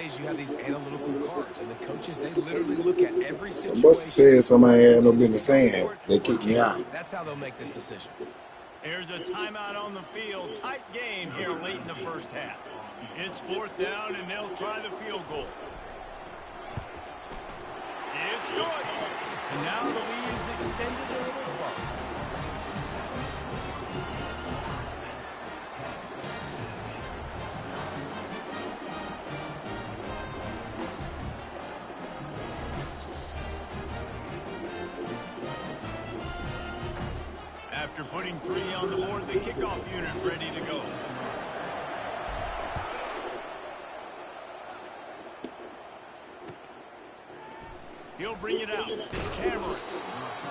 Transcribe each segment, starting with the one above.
days, you have these analytical cards, and the coaches, they literally look at every situation. I must have said somebody had no business saying. They kicked me out. That's how they'll make this decision. Here's a timeout on the field. Tight game here late in the first half. It's 4th down, and they'll try the field goal. It's good. And now the lead is extended a little further. After putting 3 on the board, the kickoff unit ready to go. He'll bring it out. It's Cameron.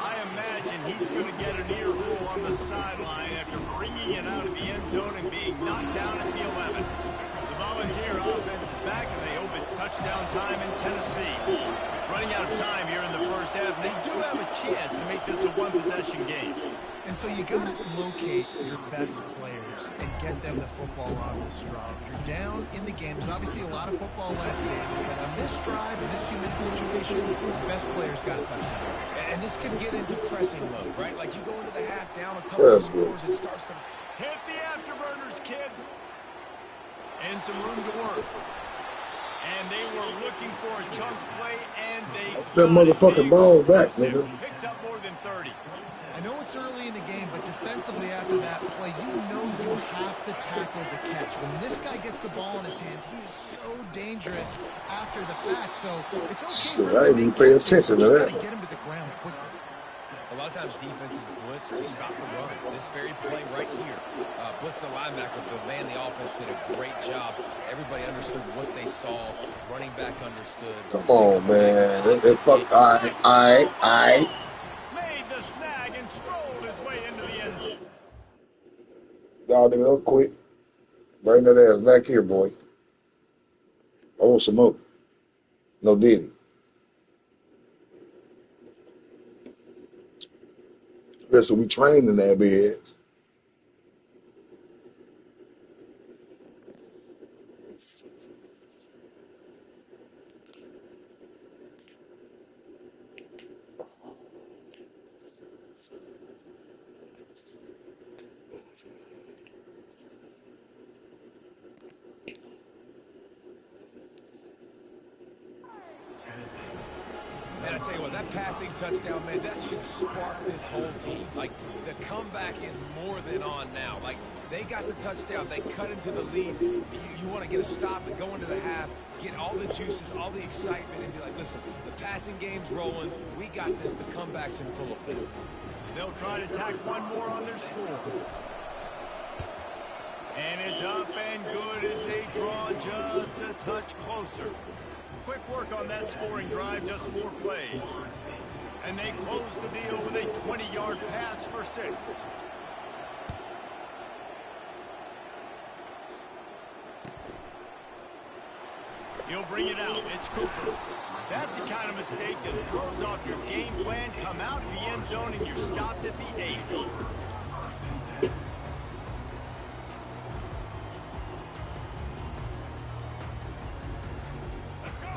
I imagine he's going to get an earful on the sideline after bringing it out of the end zone and being knocked down at the 11. The Volunteer offense is back, and they hope it's touchdown time in Tennessee. Running out of time here in the first half, and they do have a chance to make this a one-possession game. And so you got to locate your best players and get them the football on this drive. You're down in the game. There's obviously a lot of football left, David, but on this drive, in this 2-minute situation, your best players got a touchdown. And this can get into pressing mode, right? Like you go into the half down a couple of scores, it starts to hit the afterburners, kid. And some room to work. And they were looking for a chunk play, and they that motherfucking ball back, nigga. Picks up more than 30. I know it's early in the game, but defensively after that play, you know you have to tackle the catch. When this guy gets the ball in his hands, he is so dangerous after the fact. So it's okay. I didn't even pay attention to that. Get him to the ground quickly. A lot of times defenses blitz to stop the run. This very play right here, blitz the linebacker, but man, the offense did a great job. Everybody understood what they saw. Running back understood. Come on, man. They fuck. All right. Made the snag and strolled his way into the end zone. Y'all nigga, don't quit. Bring that ass back here, boy. I want some more. No Diddy. Rest of we trained in that bed. Man, I tell you what, that passing touchdown, man, that should spark this whole team. Like, the comeback is more than on now. Like, they got the touchdown. They cut into the lead. You want to get a stop and go into the half, get all the juices, all the excitement, and be like, listen, the passing game's rolling. We got this. The comeback's in full effect. They'll try to tack one more on their score. And it's up and good as they draw just a touch closer. Quick work on that scoring drive, just 4 plays. And they close the deal with a 20-yard pass for 6. He'll bring it out. It's Cooper. That's the kind of mistake that throws off your game plan. Come out of the end zone and you're stopped at the 8.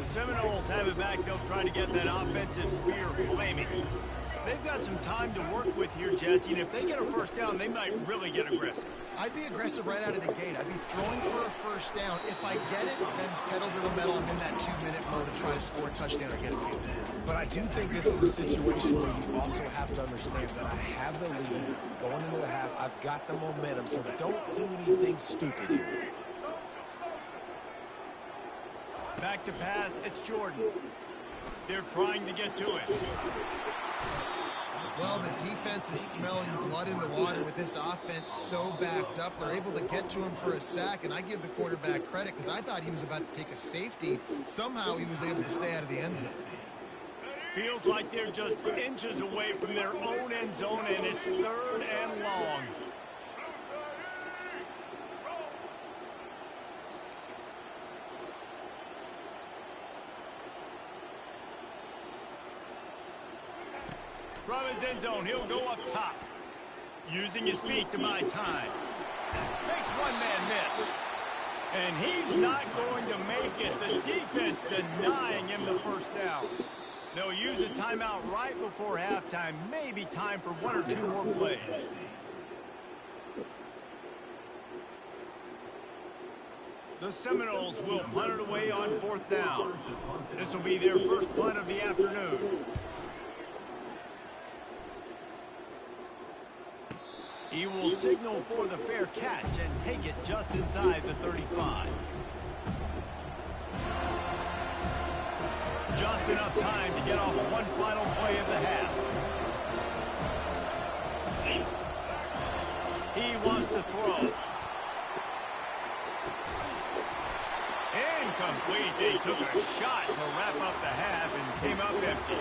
Seminoles have it back. They'll try to get that offensive spear flaming. They've got some time to work with here, Jesse, and if they get a first down, they might really get aggressive. I'd be aggressive right out of the gate. I'd be throwing for a first down. If I get it, then it's pedal to the metal. I'm in that 2-minute mode to try to score a touchdown or get a field. But I do think this is a situation where you also have to understand that I have the lead going into the half. I've got the momentum, so don't do anything stupid here. Back to pass, it's Jordan. They're trying to get to it. Well, the defense is smelling blood in the water with this offense so backed up. They're able to get to him for a sack, and I give the quarterback credit because I thought he was about to take a safety. Somehow he was able to stay out of the end zone. Feels like they're just inches away from their own end zone, and it's 3rd and long. From his end zone, he'll go up top. Using his feet to buy time. Makes one man miss. And he's not going to make it. The defense denying him the first down. They'll use a timeout right before halftime. Maybe time for 1 or 2 more plays. The Seminoles will punt it away on 4th down. This will be their first punt of the afternoon. He will signal for the fair catch and take it just inside the 35. Just enough time to get off one final play of the half. He wants to throw. Incomplete. They took a shot to wrap up the half and came up empty.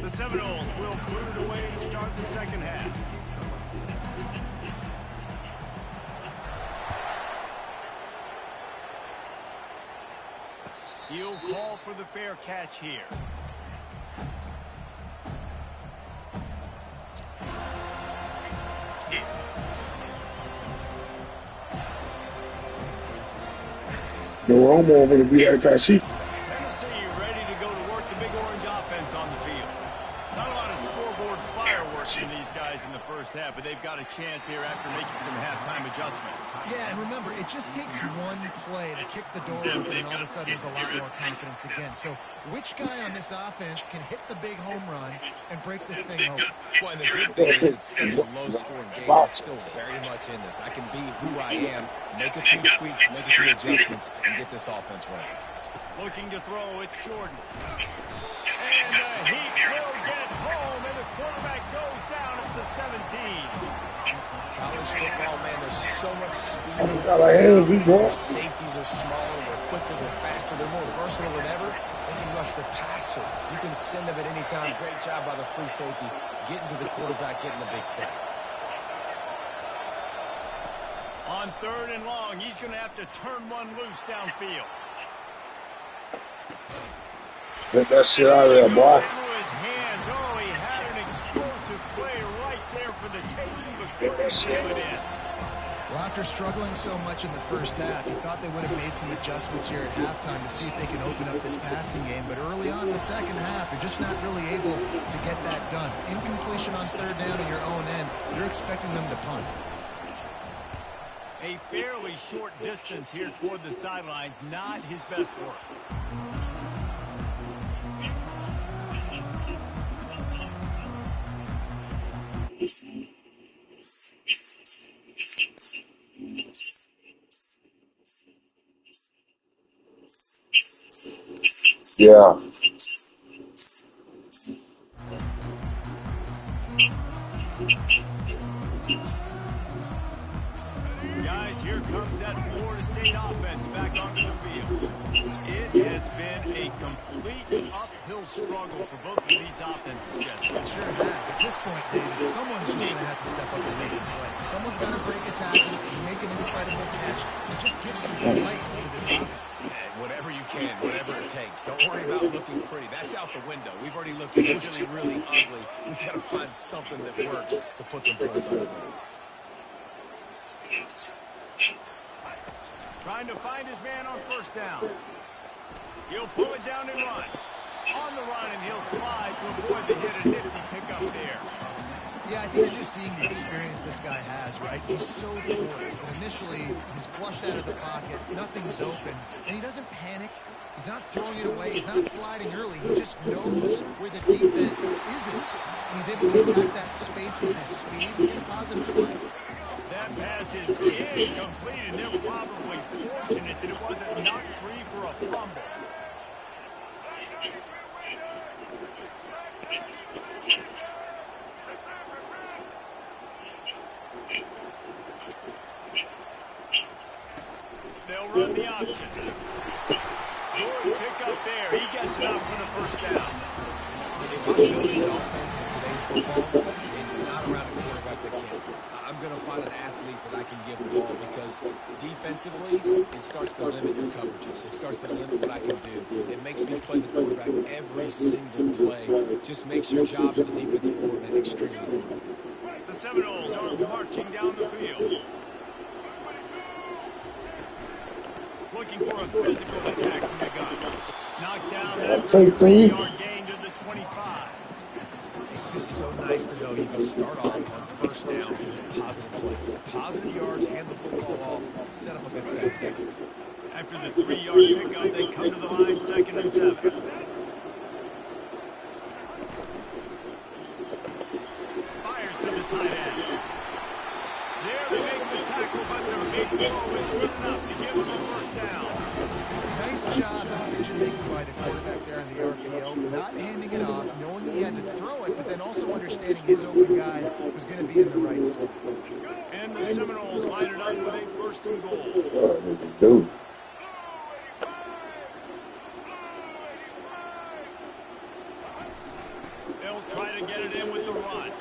The Seminoles will put it away to start the second half. He'll call for the fair catch here. The Romo over to be that guy. Tennessee ready to go to work the Big Orange offense on the field. Not a lot of scoreboard fireworks from these guys in the first half, but they've got a chance here after making some halftime adjustments. Yeah, and remember, it just takes one play to kick the door open, and all of a sudden there's a lot more confidence again. So which guy on this offense can hit the big home run and break this thing open? Well, and the good thing is it's such a low-scoring game. I'm still very much in this. I can be who I am, make a few tweaks, make a few adjustments, and get this offense running. Looking to throw, it's Jordan. And he will get it home, and the quarterback goes down at the 17. College football, man, there's so much speed. Safeties are smaller, they're quicker, they're faster, they're more versatile than ever. They can rush the passer. You can send them at any time. Great job by the free safety, getting to the quarterback, getting the big sack. On 3rd and long, he's going to have to turn one loose downfield. Get that shit out of there, boy. Through his hands. Oh, he had an explosive play right there for the taking, but couldn't seal it in. Well, after struggling so much in the first half, you thought they would have made some adjustments here at halftime to see if they can open up this passing game. But early on in the second half, you're just not really able to get that done. Incompletion on 3rd down in your own end, you're expecting them to punt. A fairly short distance here toward the sidelines, not his best work. Yeah. Guys, here comes that Florida State offense back onto the field. It has been a complete uphill struggle for both of these offenses, Jesse. It sure has. At this point, David, someone's just going to have to step up and make a play. Someone's got to break a tackle, make an incredible catch, and just give some light to this offense. And whatever you can, whatever it takes. Don't worry about looking pretty. That's out the window. We've already looked really, really ugly. We've got to find something that works to put them points on the board. Trying to find his man on 1st down. He'll pull it down and run. On the run, and he'll slide to avoid the hit and nifty pickup there. Yeah, I think you're just seeing the experience this guy has, right? He's so poised. Initially, he's flushed out of the pocket. Nothing's open. And he doesn't panic. He's not throwing it away. He's not sliding early. He just knows where the defense isn't. And he's able to attack that space with his speed and get a positive play. That pass is incomplete, and they're probably fortunate that it wasn't knocked free for a fumble. on the option. Good pick up there. He gets it out for the first down. If I'm building an offense in today's football, it's not around a quarterback that can. I'm going to find an athlete that I can give the ball because defensively, it starts to limit your coverages. It starts to limit what I can do. It makes me play the quarterback every single play. Just makes your job as a defensive coordinator extremely hard. The Seminoles are marching down the field. Looking for a physical attack from the gun. Knocked down after a 3-yard gain to the 25. It's just so nice to know you can start off on first down with positive plays. Positive yards, hand the football off, set up a good set. After the 3-yard pickup, they come to the line, 2nd and 7. Fires to the tight end. There they make the tackle, but their big throw is good enough to give them a first down. Nice job decision-making by the quarterback there in the RPO, not handing it off, knowing he had to throw it, but then also understanding his open guy was going to be in the right flat. And the Seminoles line it up with a 1st and goal. Dude. They'll try to get it in with the run.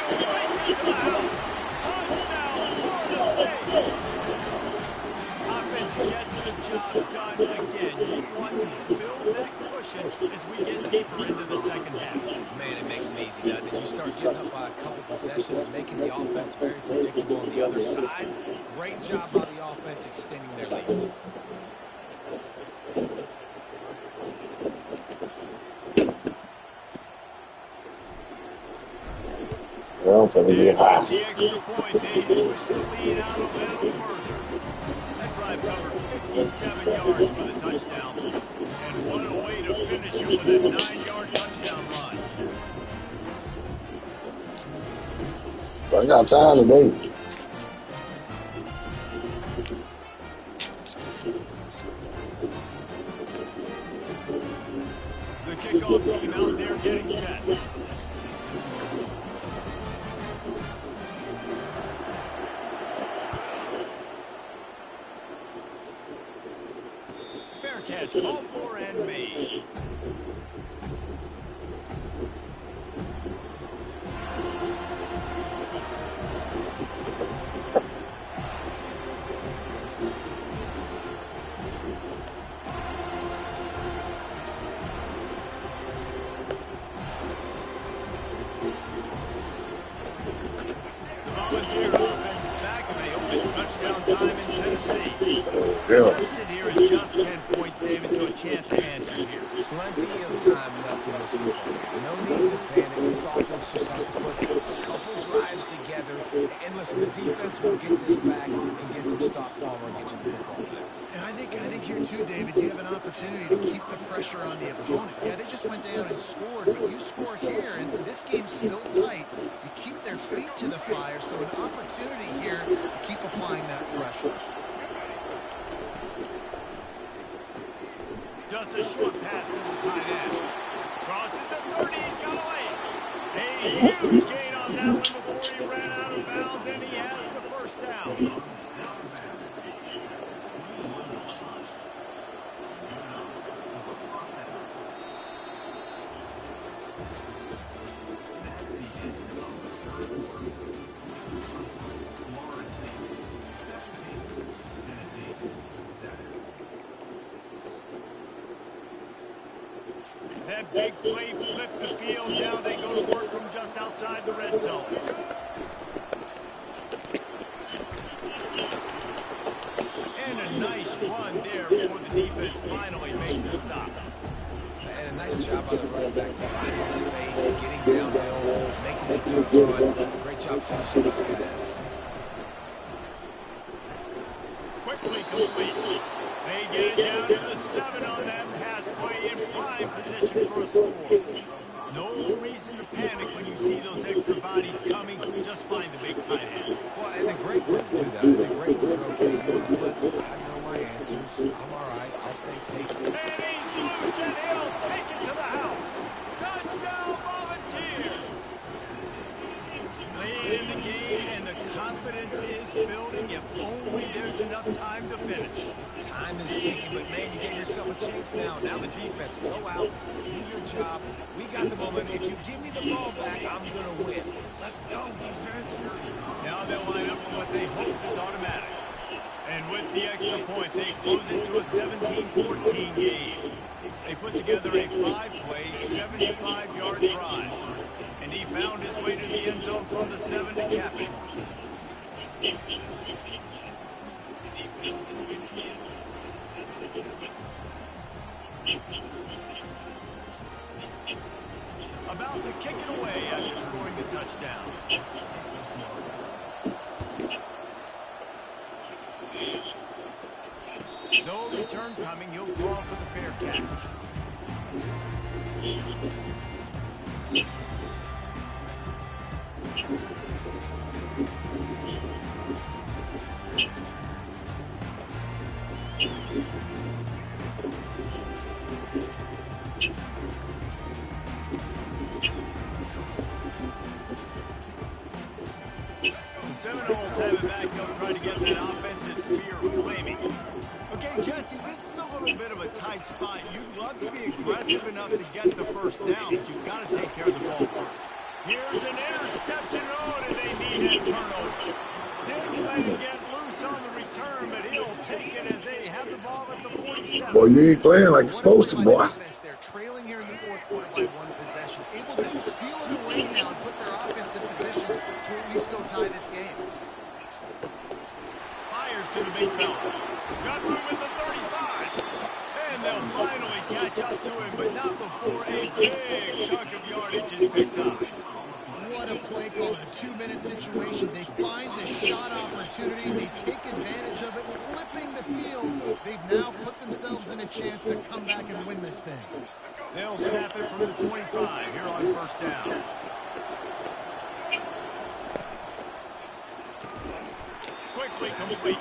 And he'll race it to the house. Touchdown, Florida State. Offense gets the job done again. You want to build that cushion as we get deeper into the second half. Man, it makes it easy, doesn't it? You start getting up by a couple possessions, making the offense very predictable on the other side. Great job by the offense extending their lead. Well, for the high. The extra point, they push the lead out a little further. That drive covered 57 yards for the touchdown. And what a way to finish it with a 9-yard touchdown run. I got time today. The kickoff team out there getting set. Fair catch, called for and made. Volunteer offense is back, and they hope it's touchdown time in Tennessee. Yeah. Deficit here is just 10 points, David, so a chance to answer here. Plenty of time left in this football game. No need to panic. This offense just has to put a couple drives together. And listen, the defense will get this back and get some stop Palmer and get you the football back. And I think here too, David, you have an opportunity to keep the pressure on the opponent. Yeah, they just went down and scored, but you score here, and this game's still tight. You keep their feet to the fire, so an opportunity here to keep applying that pressure. Just a short pass to the tight end. Crosses the 30, he's got away. A huge gain on that one before he ran out of bounds, and he has the first down. That big play flipped the field. Now they go to work from just outside the red zone. And a nice run there before the defense finally makes the stop. And a nice job by the running back, finding space, getting downhill, making a good run. Great job finishing those pads. Quickly complete. They get it down to the 7 on that pass play in prime position for a score. No reason to panic when you see those extra bodies coming. Just find the big tight end. Well, and the great ones do that. The great ones are okay. You want to blitz? I know my answers. I'm all right. I'll stay taken. And he's loose, and he'll take it to the house. Touchdown, Volunteers. late in the game, and the confidence is building if only there's enough time to finish. Time is ticking, but man, you get yourself a chance now. Now the defense, go out, do your job. We got the moment. If you give me the ball back, I'm going to win. Let's go, defense. Now they'll line up for what they hope is automatic. And with the extra point, they close it to a 17-14 game. They put together a 5-play, 75-yard drive. And he found his way to the end zone from the 7 to cap it. About to kick it away after scoring the touchdown. No return coming. He'll call for the fair catch. The Seminoles have it back. They'll try to get that offensive spear flaming. Okay, Jesse, this is a little bit of a tight spot. You'd love to be aggressive enough to get the first down, but you've got to take care of the ball first. Here's an interception. Oh, and they need a turnover. Didn't let him get loose on the return, but he'll take it as they have the ball at the 47. Boy, you ain't playing like you're supposed to, boy. They're trailing here in the fourth quarter by one possession, able to steal it away now and put their offense in position to at least go tie this game. Fires to the big fella. Got room at the 35. And they'll finally catch up to him, but not before a big chunk of yardage is picked up. What a play call, a 2-minute situation. They find the shot opportunity. They take advantage of it, flipping the field. They've now put themselves in a chance to come back and win this thing. They'll snap it from the 25 here on first down. Quickly complete.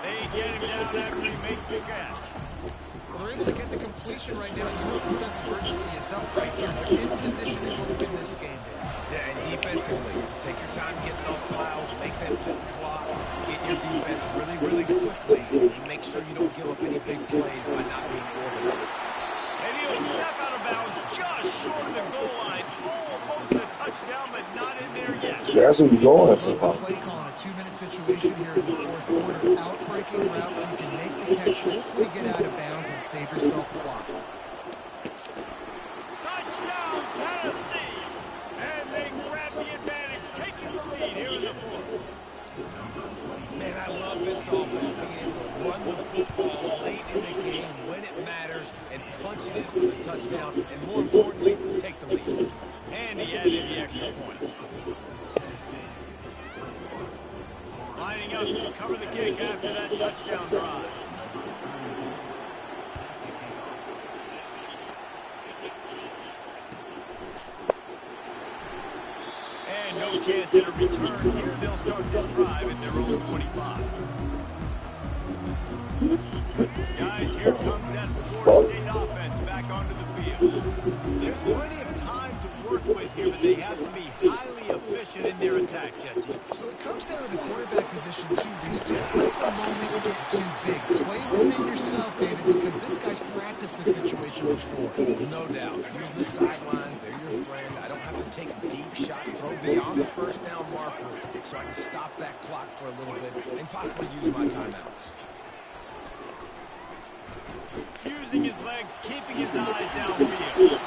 They get him down after he makes the catch. Well, they're able to get the completion right now. You know the sense of urgency is up right here. They're in position to win this game. Yeah, and defensively, take your time getting those piles, make that good clock, get your defense really, really quickly, and make sure you don't give up any big plays by not being organized. And he'll step out of bounds just short of the goal line. Almost a touchdown, but not in there yet. That's what you're going to. Play call on a 2-minute situation here in the fourth quarter. Outbreaking route so you can make the catch, hopefully get out of bounds and save yourself the clock. Touchdown, Tennessee! And they grab the advantage, taking the lead here in the fourth. Man, I love this offense being able to run the football late in the game when it matters and punch it in for the touchdown, and more importantly, take the lead. And he added the extra point. Lining up to cover the kick after that touchdown drive. And no chance at a return here. They'll start this drive at their own 25. Guys, here comes that Florida State offense back onto the field. There's plenty of time to work with here, but they have to be highly efficient in their attack, Jesse. So it comes down to the quarterback position too, Reese. Don't let the moment get too big. Play within yourself, David, because this guy's practiced the situation before. No doubt. Use the sidelines. They're your friend. I don't have to take deep shots, throw beyond the first down marker so I can stop that clock for a little bit and possibly use my timeouts. Using his legs, keeping his eyes downfield.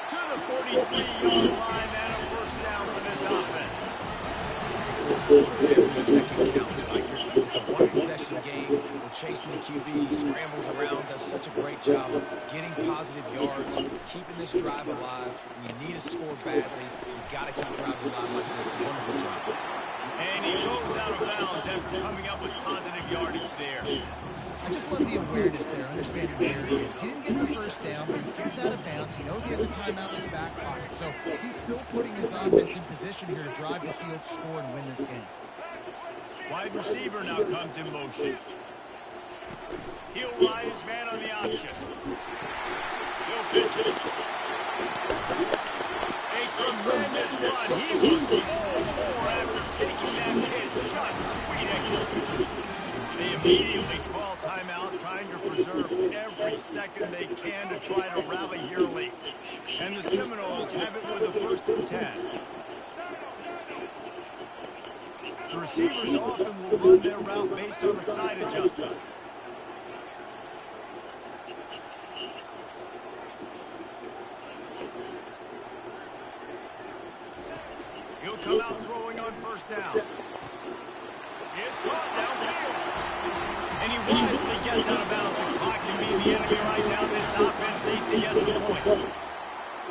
To the 43-yard line, and a first down for this offense. Every second counts, Mike. It's a one-possession game. We're chasing the QB. He scrambles around, does such a great job of getting positive yards, keeping this drive alive. We need to score badly. We've got to keep drives alive like this. Wonderful job. And he goes out of bounds after coming up with positive yardage there. I just love the awareness there, understanding where he is. He didn't get the first down, but he gets out of bounds. He knows he has a timeout in his back pocket, so he's still putting his offense in position here to drive the field, score, and win this game. Wide receiver now comes in motion. He'll ride his man on the option. He'll pitch it. A tremendous run. He was all for after taking that pitch. Just sweet execution. They immediately call timeout, trying to preserve every second they can to try to rally here late. And the Seminoles have it with a 1st and 10. The receivers often will run their route based on a side adjustment. He'll come out throwing on 1st down. It's caught downfield. And he wisely gets out of bounds. The clock can be the enemy right now. This offense needs to get some points.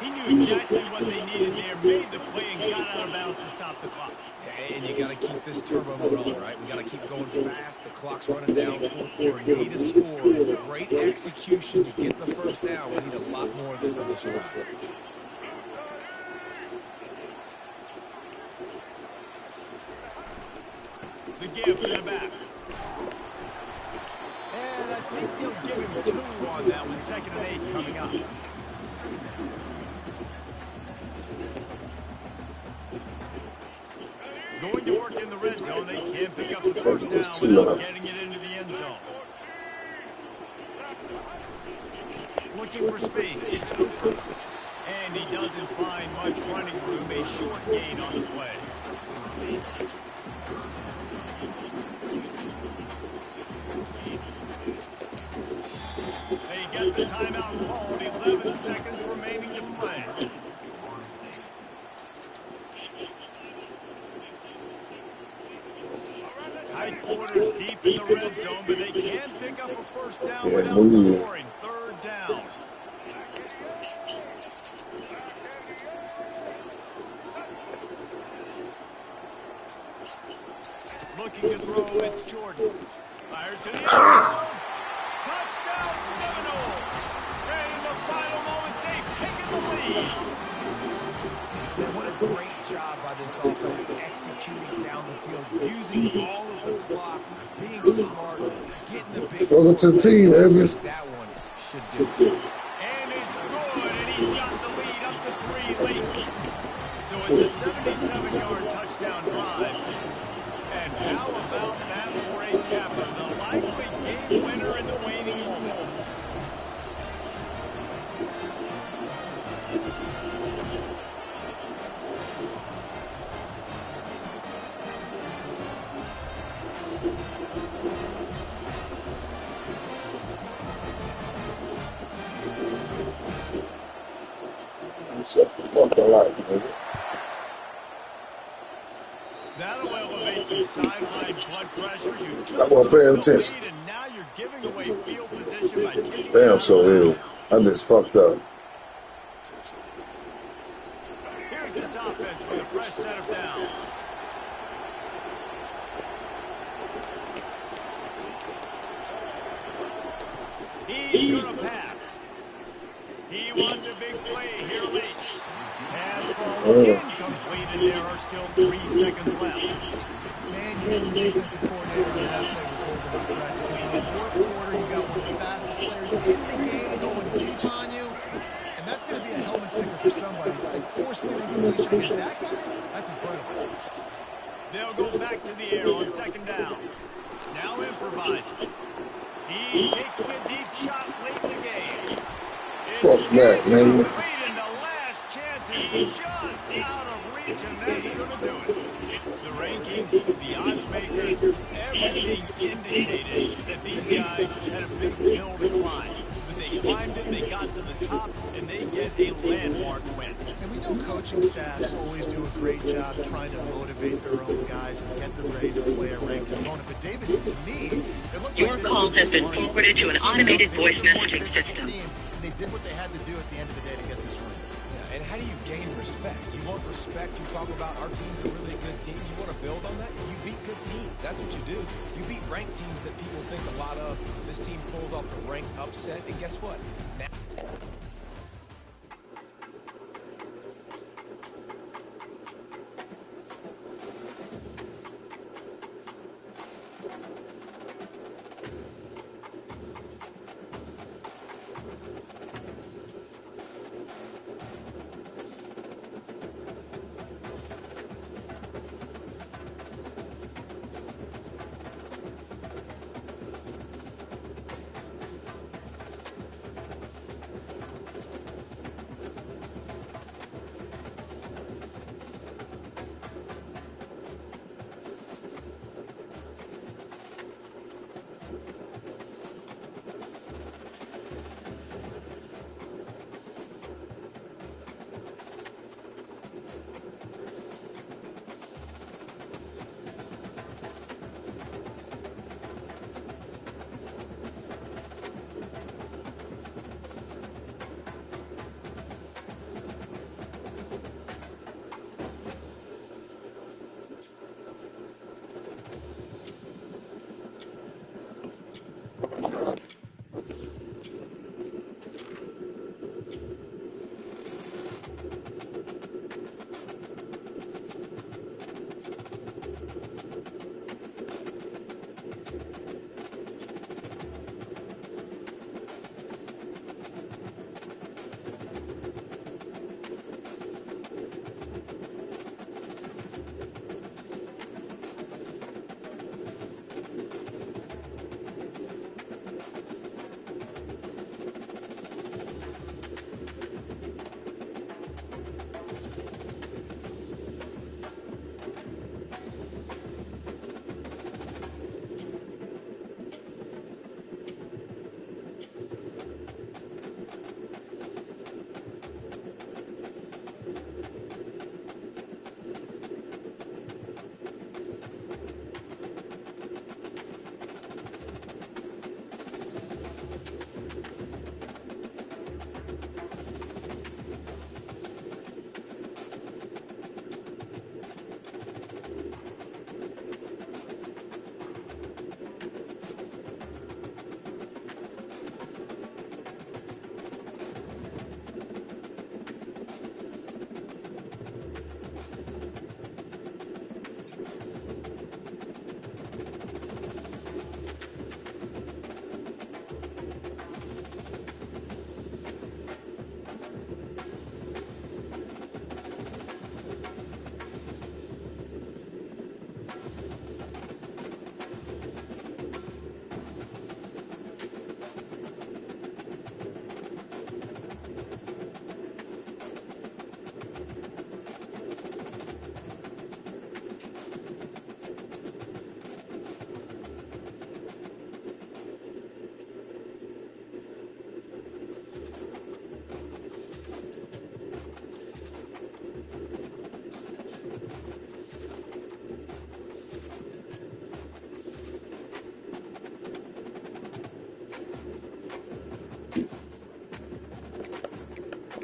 He knew exactly what they needed there, made the play, and got out of bounds to stop the clock. And you got to keep this turnover rolling, right? We got to keep going fast. The clock's running down. 4th quarter. You need to score. Great execution. You get the 1st down. We need a lot more of this on this drive. The give to the back. And I think they'll give him 2 on that one. 2nd and 8 coming up. Going to work in the red zone. They can't pick up the 1st down without getting it into the end zone. Looking for space. It's Hooper. And he doesn't find much running room. A short gain on the play. They get the timeout called. 11 seconds remaining to play. Tight quarters deep in the red zone, but they can't pick up a 1st down without scoring. 3rd down. Looking to throw, it's Jordan. Fires to the end zone. Touchdown Seminoles. And in the final moments, they've taken the lead. Man, what a great job by this offense executing down the field, using all of the clock, being smart, getting the big Welcome to the team, Evans. That one should do it. And it's good, and he's got the lead up to 3 late. So it's a 77-yard touchdown drive. And how about that for a capper? The likely game winner in the waning moments. Fucking life, nigga. That'll elevate some sideline blood pressure. You I wasn't paying attention. and now you're giving away field position by kicking Damn, so ill. I just fucked up. Here's this offense with a fresh set of downs. He's going to pass. He wants a big play here late. Pass falls incomplete, and there are still 3 seconds left. Man, you know the defensive coordinator on that play was holding his breath because in the 4th quarter, you got one of the fastest players in the game going deep on you, and that's going to be a helmet sticker for somebody. Like forcing an incompletion against that guy, that's incredible. They'll go back to the air on 2nd down. Now improvising. He's taking a deep shot late in the game. Fuck that, man. And the last chance is just out of reach, and that's going to do it. The rankings, the odds makers, everything indicated that these guys had a big hill to climb. But they climbed it, they got to the top, and they get a landmark win. And we know coaching staffs always do a great job trying to motivate their own guys and get them ready to play a ranked opponent. But David, to me, it looked Your like call has been forwarded to an automated voice messaging system. Team, and they did what they had to do at the end of the day to get this win. Yeah, and how do you gain respect? You want respect. You talk about our team's a really good team. You want to build on that. You beat good teams. That's what you do. You beat ranked teams that people think a lot of. This team pulls off the ranked upset, and guess what? Now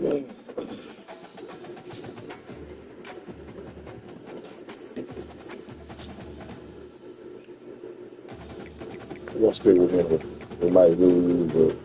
We're gonna stick with him. We might lose, but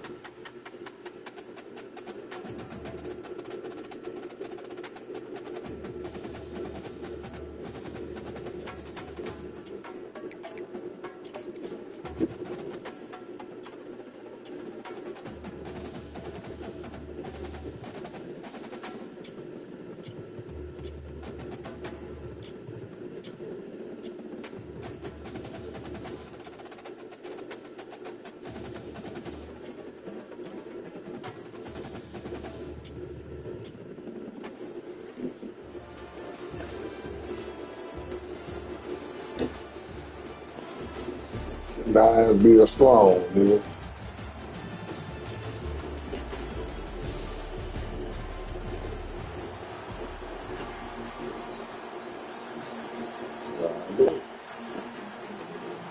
Lions be a strong, nigga.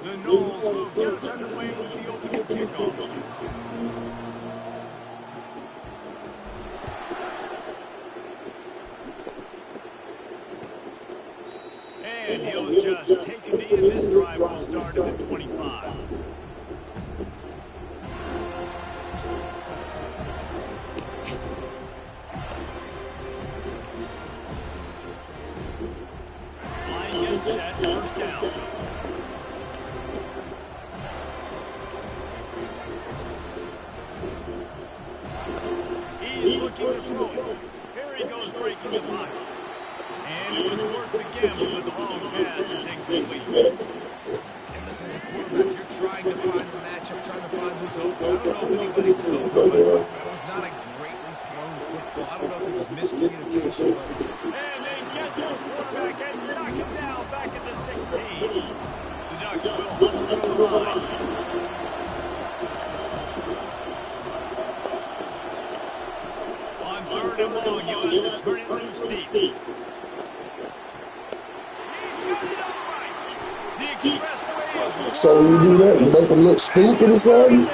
The Knowles will get us underway with the opening kickoff. And he'll just take a knee, and this drive will start at the 25. Line gets set, first down. He's looking to throw it. Here he goes, breaking the pocket. And it was worth the gamble, but the long pass is incomplete. And listen, as a quarterback, you're trying to find the matchup, trying to find who's open. I don't know if anybody was open, but it was not a greatly thrown football. I don't know if it was miscommunication, but... And they get to the quarterback and knock him down back at the 16. The Ducks will hustle from the line. On third and long, you'll have to turn it loose deep. He's got it upright. The expressway is So you do that, you make them look stupid or something?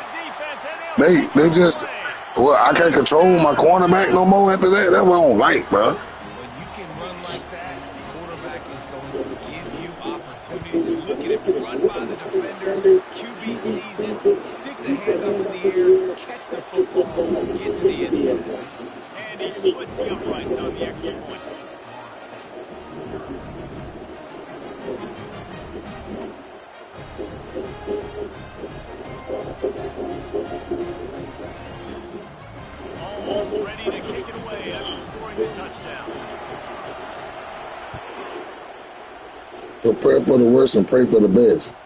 They just, well, I can't control my cornerback no more after that. That's what I don't like, bro. When you can run like that, the quarterback is going to give you opportunities. And look at him, run by the defenders, QB sees it, stick the hand up in the air, catch the football, get to the end zone. And he splits the uprights on the extra point. Almost ready to kick it away after scoring the touchdown. Prepare for the worst and pray for the best.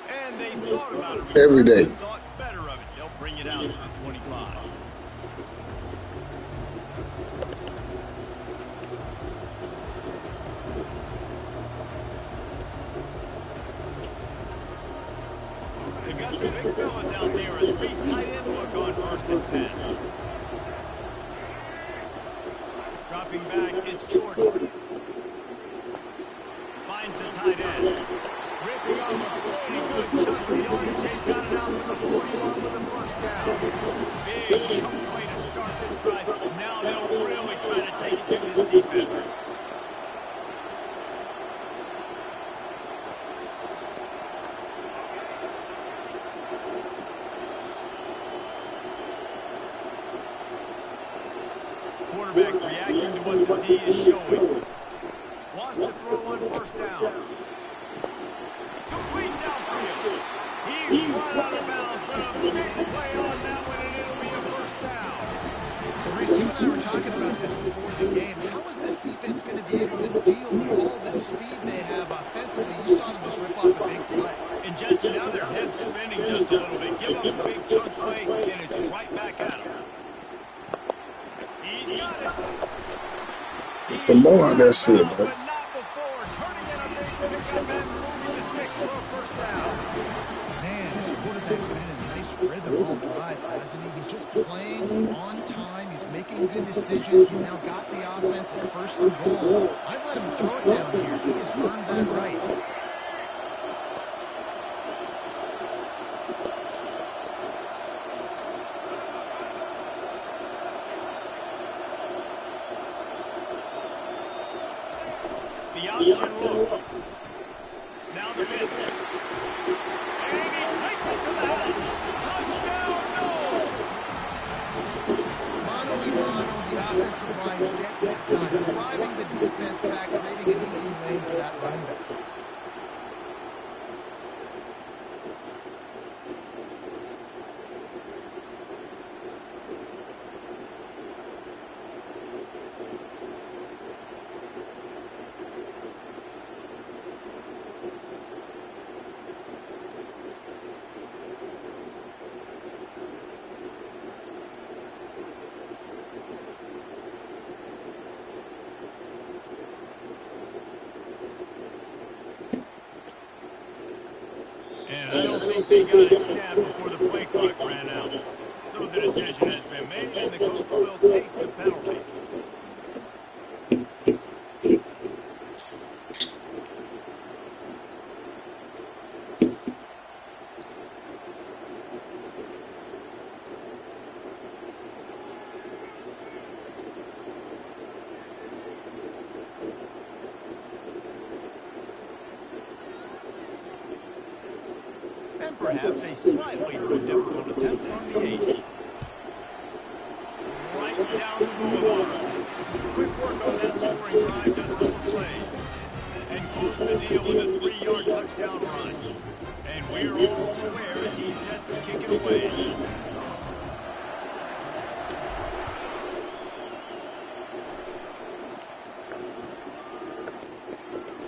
And they thought about it. Every day. Thought better of it. They'll bring it out to the 25. They got the big fellas out there. A three tight end look on first and 10. Dropping back, it's Jordan. Finds the tight end. Ripping off a pretty good chunk of yardage. They've got it out to the 41 with a first down. Big chunk play to start this drive. Now they'll really try to take it to this defense. Quarterback reacting to what the D is showing. Wants to throw on first down. Complete downfield. He's run out of bounds, but a big play on that one, and it'll be a first down. Reese, you and I were talking about this before the game. How is this defense going to be able to deal with all the speed they have offensively? You saw them just rip off a big play. And Jesse, now their head's spinning just a little bit. Give up a big chunk play, and it's right back at him. He's got it. Some more of that shit, But bro. not before. Turning in a big pickup and moving the sticks for a first down. Man, this quarterback's been in a nice rhythm all drive, hasn't he? He's just playing on time. He's making good decisions. He's now got the offense at first and goal. I'd let him throw it down here. He has earned that right. And I don't think they got a snap before the play clock ran out. So the decision has been made, and the coach will take the penalty. And perhaps a slightly more difficult attempt from the 8. Right down the boulevard. Quick work on that scoring drive, just 4 plays. And close the deal with a 3-yard touchdown run. And we're all square as he's set to kick it away.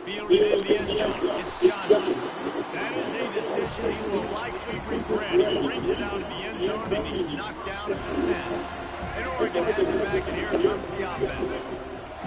Fielded in the end zone. It's Johnson. That is a decision he will likely regret. He brings it out of the end zone and he's knocked down at the 10. And Oregon has it back, and here comes the offense.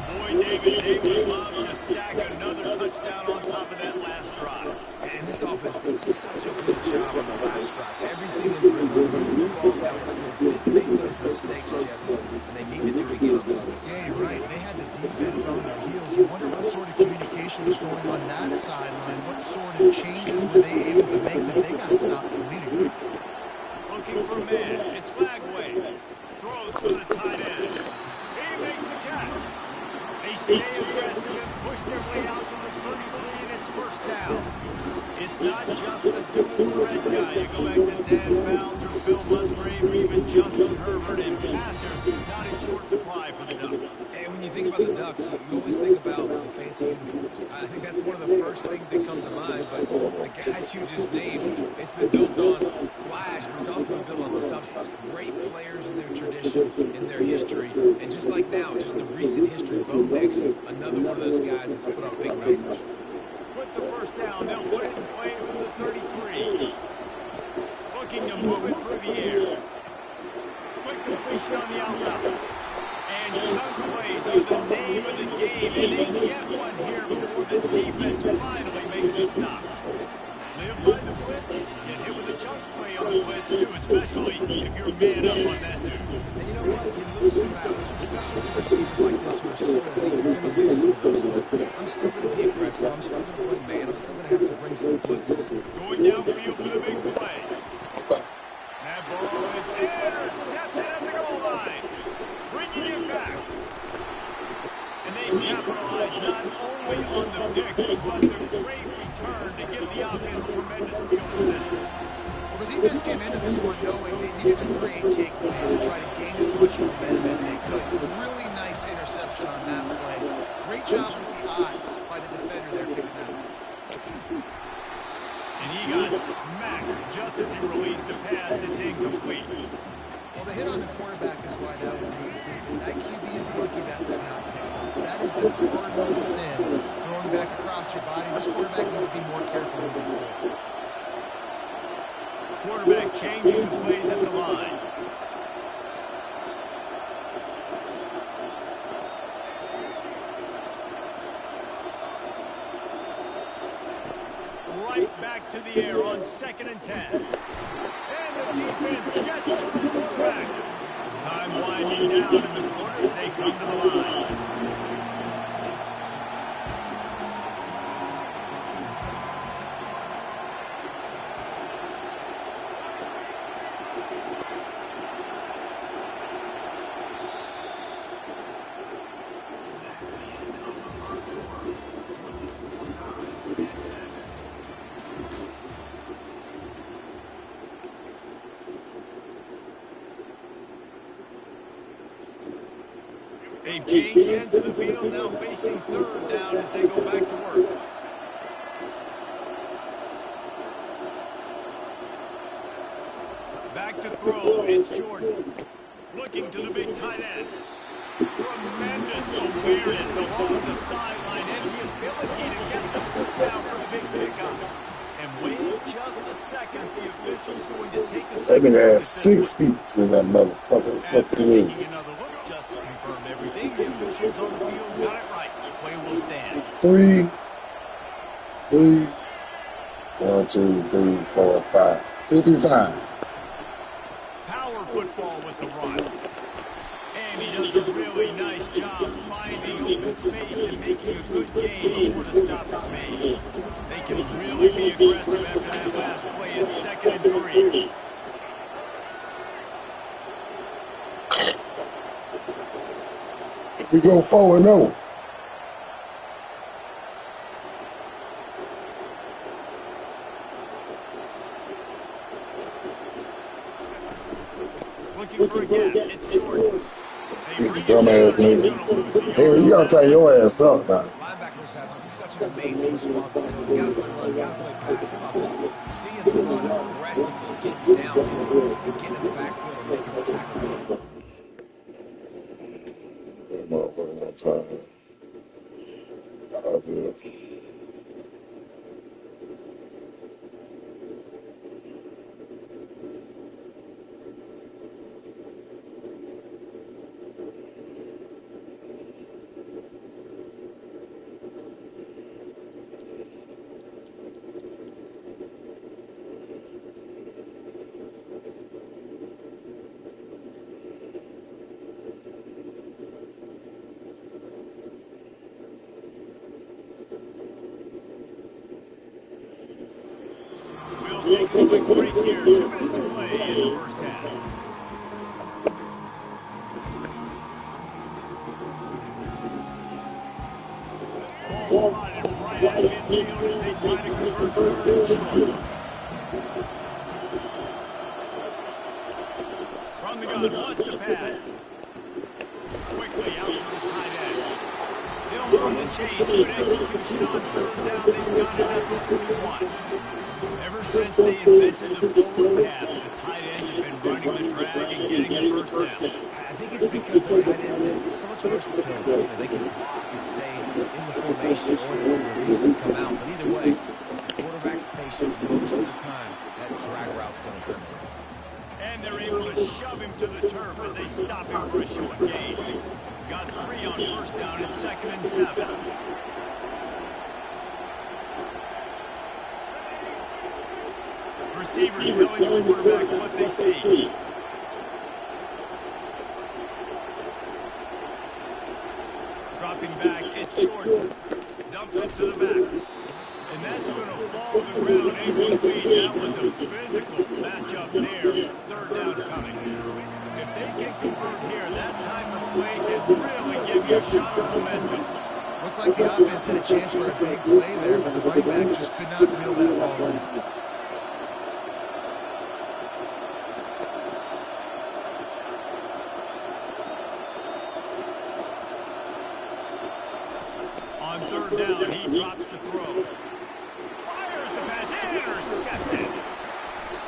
Boy, David, they would love to stack another touchdown on top of that last drive. And this offense did such a good job on the last drive. Everything in rhythm, moved the ball down the field, didn't make those mistakes, Jesse, and they need to do it again on this one. Yeah, you're right. They had the defense on their heels. You wonder what sort of communication was going on that sideline. What sort of changes were they able to make, because they got to stop the bleeding. Looking for a man. It's Lagway. Throws for the tight end. He makes the catch. They stay aggressive and push their way out to the 33, and it's first down. It's not just a dual threat guy. You go back to Dan Fouts or Phil Musgrave or even Justin Herbert, and passers not in short supply for the Ducks. And when you think about the Ducks, you always think about the fancy uniforms. I think that's one of the first things that come to mind, but the guys you just named, it's been built on flash, but it's also been built on substance. Great players in their tradition, in their history, and just like now, just in the recent history, Bo Nix, another one of those guys that's put up big numbers. With the first down, they'll put it in play from the 33. Looking to move it through the air. Quick completion on the out route. And chunk plays are the name of the game, and they get one here before the defense finally makes a stop. Live by the blitz, get hit with a chunk play on the blitz too, especially if you're man up on that dude. And you know what? You lose some battles, especially to receivers like this who are so elite. You're going to lose some of those, but I'm still going to be aggressive. I'm still going to play man. I'm still going to have to bring some blitzes. Going downfield for the big play. That ball is intercepted at the goal line. Bringing it back. And they capitalize not only on the pick, but the great return to give the offense tremendous field position. Well, the defense came into this one knowing they needed to create takeaways and try to gain as much momentum as they could. Really nice interception on that play. Great job with the eyes by the defender there picking that up. And he got smacked just as he released the pass. It's incomplete. Well, the hit on the quarterback is why that was incomplete. That QB is lucky that was not picked up. That is the cardinal sin, throwing back across your body. This quarterback needs to be more careful moving forward. Quarterback changing the plays at the line. Right back to the air on 2nd and 10. And the defense gets to the quarterback. Time winding down in the corner as they come to the line. They've changed ends of the field, now facing 3rd down as they go back to work. Back to throw, it's Jordan. Looking to the big tight end. Tremendous awareness along the sideline and the ability to get the foot down for the big pickup. And wait just a second, the official's going to take a That second. nigga has 6 feet in that motherfucker. After Fucking in. taking another look just to confirm everything, the officials on the field got it right. The play will stand. 3, 1. 1, 2, 3, 4, 5. 2 through 5. Power football with the run. And he does a really nice job finding open space and making a good gain before the stop is made. They can really be aggressive after that last play. It's 2nd and 3. We go 4-0. Looking for a gap. It's Jordan. He's a dumbass nigga. Hey, you gotta tie your ass up now. Linebackers have such an amazing responsibility. You gotta play run, you gotta play pass. How about this? Seeing the run aggressively, getting downfield, and getting in the backfield and making a tackle for him. That motherfucker on time. Oh, good. We'll take a quick break here. 2 minutes to play in the first half. Ball spotted right at midfield as they try to convert 3rd and short. From the gun, wants to pass. Quickly out to the tight end. They'll move the chains. Good execution on 3rd down. They've got it at the 31. Ever since they invented the forward pass, the tight ends have been running the drag and getting the first down. I think it's because the tight ends have so much versatility. You know, they can block and stay in the formation, or they can release and come out. But either way, if the quarterback's patient most of the time, that drag route's going to hurt him. And they're able to shove him to the turf as they stop him for a short gain. Got 3 on 1st down and 2nd and 7. Receivers telling the quarterback what they see. Dropping back, it's Jordan. Dumps it to the back. And that's going to fall to the ground incomplete. That was a physical matchup there. 3rd down coming. If they can convert here, that type of play can really give you a shot of momentum. Looked like the offense had a chance for a big play there, but the running back just could not reel that ball in. On 3rd down, he drops to throw. Fires the pass, intercepted.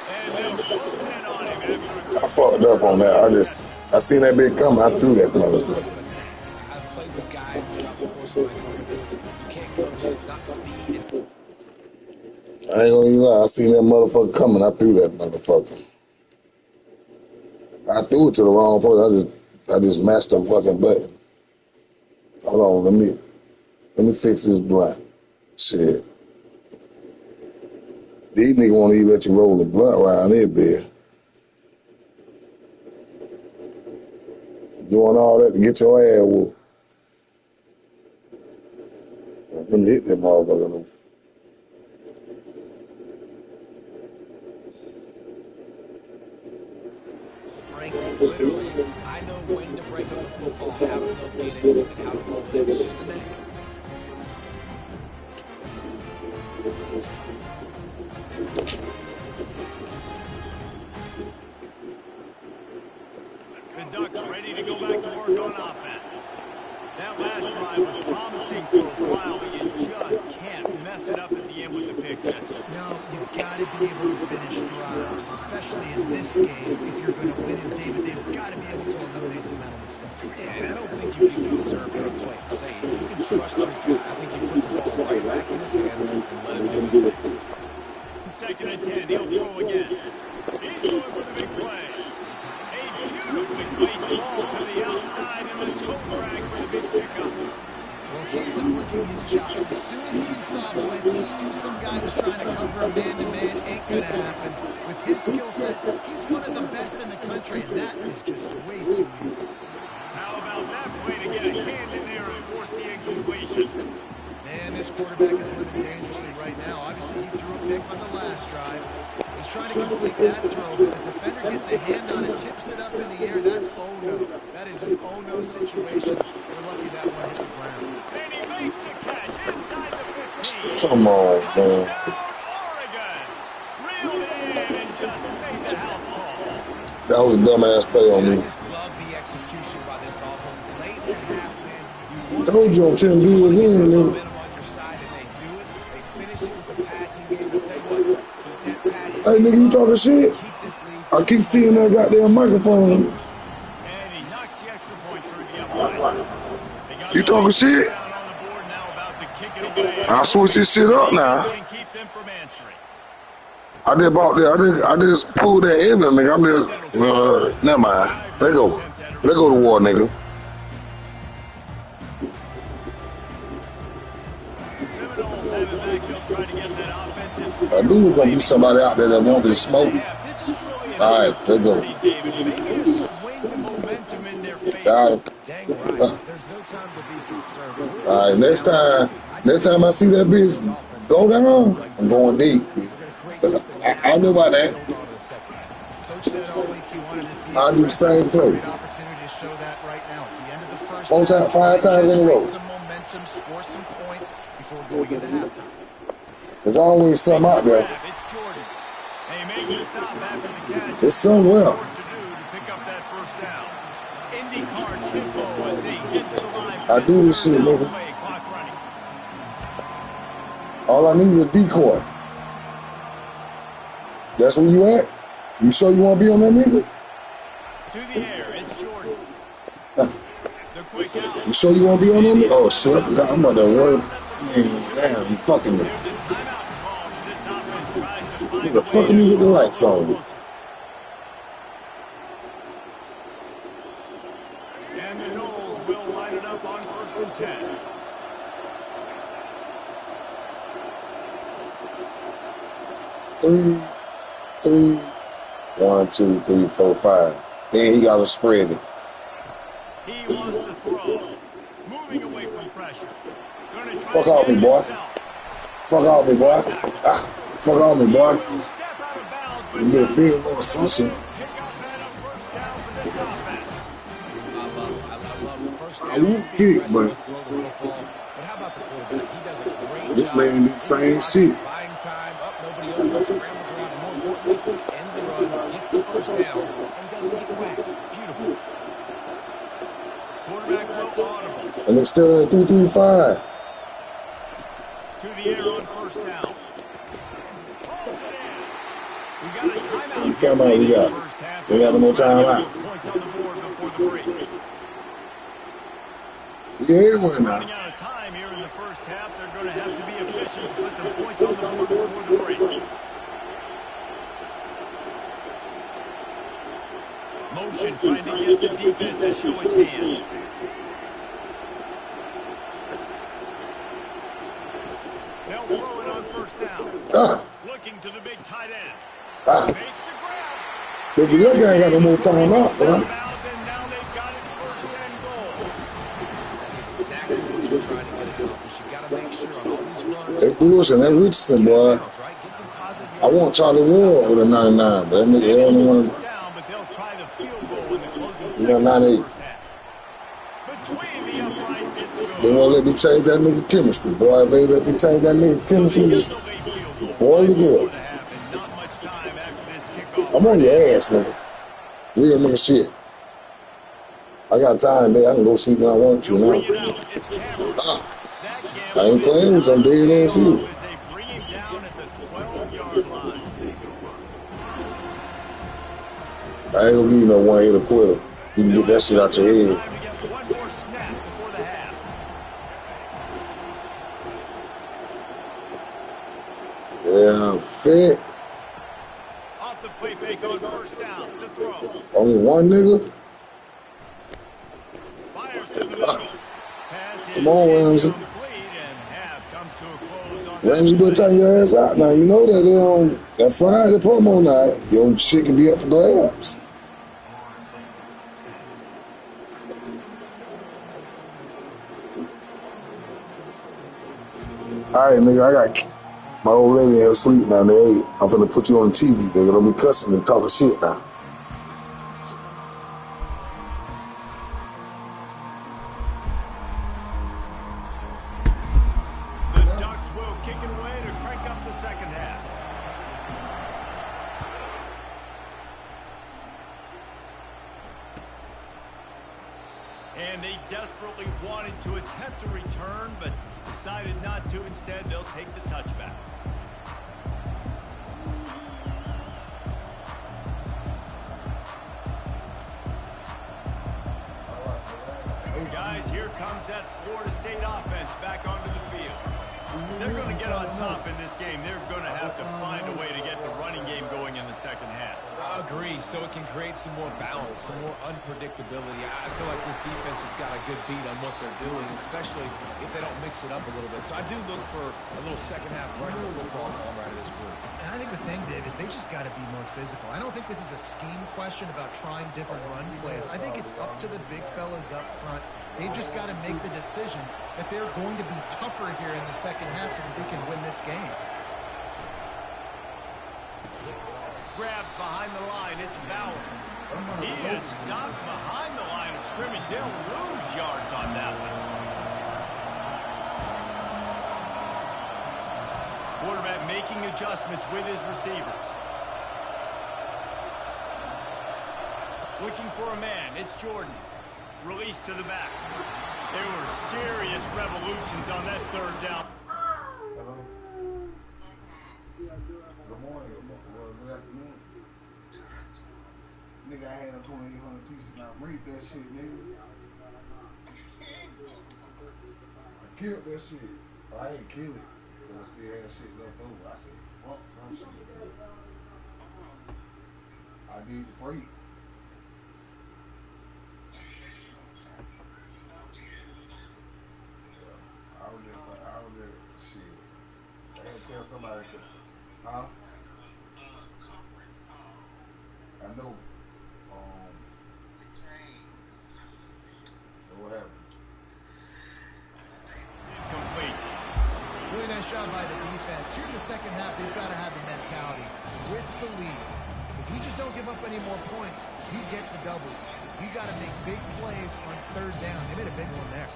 And they'll close in on him after I fucked up on that. I seen that big coming. I threw that motherfucker. I've played with guys throughout the course of my career. You can't coach it. It's not speed. I ain't gonna even lie. I seen that motherfucker coming. I threw that motherfucker. I threw it to the wrong place. I just mashed the fucking button. Hold on, let me fix this blunt. Shit. These niggas won't even let you roll the blunt around here, bitch. Doing all that to get your ass whooped. Let me hit that motherfucker. Strength is literally, I know when to break up the football, how to go get it, and how to roll it. It's just a knack. The Ducks ready to go back to work on offense. That last drive was promising for a while, but you just can't mess it up at the end with the pick, Jesse. No, you've got to be able to finish drives, especially in this game. If you're going to win it, David, they've got to be able to eliminate the mental mistakes. Yeah, and I don't think you can be conservative and play it safe. You can trust your guy. I think you put the ball right back in his hands and let him do his thing. 2nd and 10, he'll throw again. He's going for the big play. A beautifully placed ball to the outside and the toe drag for the big pickup. Well, he was licking his chops. As soon as he saw blitz, he knew some guy was trying to cover a man-to-man. Ain't going to happen. With his skill set, he's one of the best in the country, and that is just way too easy. How about that play to get a hand in there and force the incompletion? Man, this quarterback is living dangerously right now. Obviously, he threw a pick on the last drive. He's trying to complete that throw, but the defender gets a hand on it, tips it up in the air. That's oh-no. That is an oh-no situation. We're lucky that one hit the ground. And he makes the catch inside the 15. Come on, man. Touchdown, Oregon. Reeled in and just made the house call. That was a dumbass play on I me. just love the execution by this offense. Late in the half, man. You want Told you I'm trying to be with him, nigga. momentum on your side, and they do it. They finish it with the passing game. I'll tell you what, keep that passing Hey, nigga, you talking shit? keep this lead. I keep seeing that goddamn microphone. And he knocks the extra point through the uprights. They got You talking shit? down on the board, now about to kick it away. I'll switch this shit up now. And keep them from answering. I did about that. I just pulled that Evan, nigga. I'm just, never mind. Let go. Let go to war, nigga. Seminoles have it back. They'll try to get that offensive. I knew there was going to be somebody out there that wanted to smoke. This is really an All right, let go. David, maybe you swing the momentum in their favor. Got him. Dang right. There's no time to be concerned. All right, next time I see that bitch go down, I'm going deep. I know about that. Coach said all week he wanted to I'll do the same play. Great opportunity to show that right now. At the end of the first Four half, times, 5 times in a row. some momentum, score some points before going into halftime. There's always something out there. It's Jordan. Hey, make the stop after the catch. It's somewhere. Short to do to pick up that first down. IndyCar tempo as they get to the line. I do this shit, nigga. Clock running. All I need is a decoy. That's where you at? You sure you want to be on that nigga? To the air, it's Jordan. The quick out. You sure you want to be on that nigga? Oh shit, I forgot. I'm about to work. Man, damn, you fucking me. There's a timeout call as this offense tries to find Nigga, a way fucking me to with the lights on. And the Knowles will line it up on 1st and 10. Three. 1, 2, 3, 4, 5. Then he got to spread it. He wants to throw. Moving away from pressure. Gonna try Fuck to off get me, it boy. himself. Fuck off me, boy. Ah, fuck off me, boy. Will step out of bounds, but You get a doesn't field goal or some shit. pick up that first down for this offense. I love first I down. will kick, but Let's throw the football. But how about the quarterback? He does a great this job. man do the same shit. Buying time, up, nobody open, scrambles around, and more importantly, ends the run, gets the first down, and doesn't get whacked. Beautiful. Quarterback will audible. And it's still in 3-3-5. To the air on first down. Pulls it in. We got a timeout. Timeout we got. First half. We got no more timeout. Points on the board before the break. Yeah, it went Running now. out of time here in the first half. They're going to have to be efficient to put some points on the board before the break. Motion trying to get the defense to show its hand. They'll throw it on first down. Ah, Looking to the big tight end. ah. Makes the grab. But the other guy ain't got no more time out, bro. Bounds, and now they've got his first and goal. That's exactly what you're trying to get accomplished. You got to make sure on all these runs. That Bullshit, that Richardson, boy. Right? Get some positive I want Charlie Ward with a 99, but that nigga the only one. Down, but they'll try the field goal in the closing He got seconds 98. of the first half. Between the uprights, it's good. They won't let me change that nigga chemistry, boy. If they let me change that nigga chemistry, It's a late field goal. boy, you good. And not much time after this kickoff. I'm on your ass, nigga. Real nigga shit. I got time there. I can go sleep when I want to Bring now. it out. It's Cameron. That I ain't playing with some dead ass you. as they bring him down at the 12-yard line. I ain't gonna give you no one hitter quitter. You can get that shit out your head. Time to get one more snap before the half. Yeah, fit. Off the play fake on first down to throw. Only one nigga. Fires to the middle. Pass Come on, Ramsey. Incomplete, and half comes to a close on Ramsey, you better that play. take your ass out now. You know that they that Friday promo night, your shit can be up for grabs. All right, nigga, I got my old lady in her sleep now. Hey, I'm finna put you on the TV, nigga. Don't be cussing and talking shit now. The Ducks will kick it away to crank up the second half. And they desperately wanted to attempt a return, but decided not to. Instead, they'll take the touchback. Guys, here comes that Florida State offense back onto the field. If they're going to get on top in this game, they're going to have to find a way to get the running game going in the second half. I agree, so it can create some more balance, some more unpredictability. I feel like this defense has got a good beat on what they're doing, especially if they don't mix it up a little bit. So I do look for a little second half running the football come out of this group. And I think the thing, Dave, is they just got to be more physical. I don't think this is a scheme question about trying different run plays. I think it's up to the big fellas up front. They've just got to make the decision that they're going to be tougher here in the second half so that they can win this game. Grabbed behind the line, it's Bauer. He is stopped behind the line of scrimmage. They'll lose yards on that one. Quarterback making adjustments with his receivers. Looking for a man, it's Jordan. Release to the back. There were serious revolutions on that third down. Hello? Good morning. Good afternoon. Nigga, I had a 2,800 pieces. Now read that shit, nigga. I killed that shit. I ain't kill it. But I still had shit left over. I said, fuck some shit. I did freight. I was there, shit. I had to tell somebody, huh? I know. What happened? Complete. Really nice job by the defense. Here in the second half, they've got to have the mentality with the lead. If we just don't give up any more points, we get the double. We got to make big plays on third down. They made a big one there.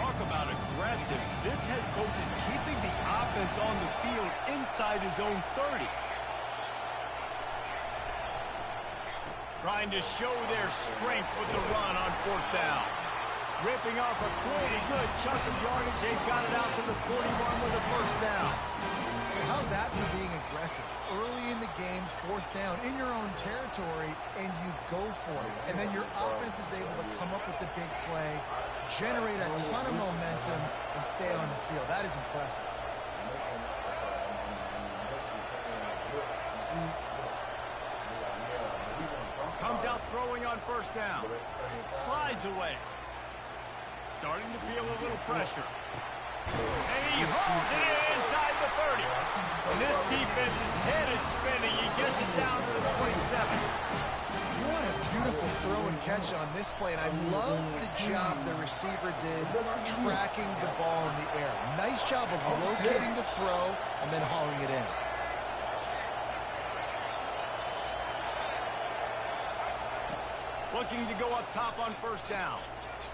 Talk about aggressive. This head coach is keeping the offense on the field inside his own 30. Trying to show their strength with the run on fourth down. Ripping off a pretty good chunk of yardage. They've got it out to the 41 with a first down. How's that for being aggressive? Early in the game, fourth down, in your own territory, and you go for it. And then your offense is able to come up with the big play, generate a ton of momentum, and stay on the field. That is impressive. Comes out throwing on first down. Slides away. Starting to feel a little pressure. And he hauls it in inside the 30. And this defense's head is spinning. He gets it down to the 27. What a beautiful throw and catch on this play. And I love the job the receiver did tracking the ball in the air. Nice job of locating the throw and then hauling it in. Looking to go up top on first down.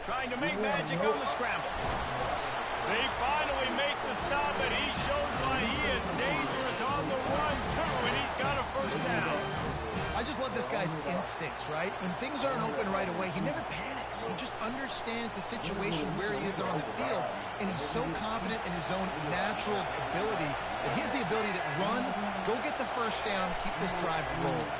Trying to make magic on the scramble. They finally make the stop, and he shows why he is dangerous on the run, too, and he's got a first down. I just love this guy's instincts, right? When things aren't open right away, he never panics. He just understands the situation where he is on the field, and he's so confident in his own natural ability that he has the ability to run, go get the first down, keep this drive rolling.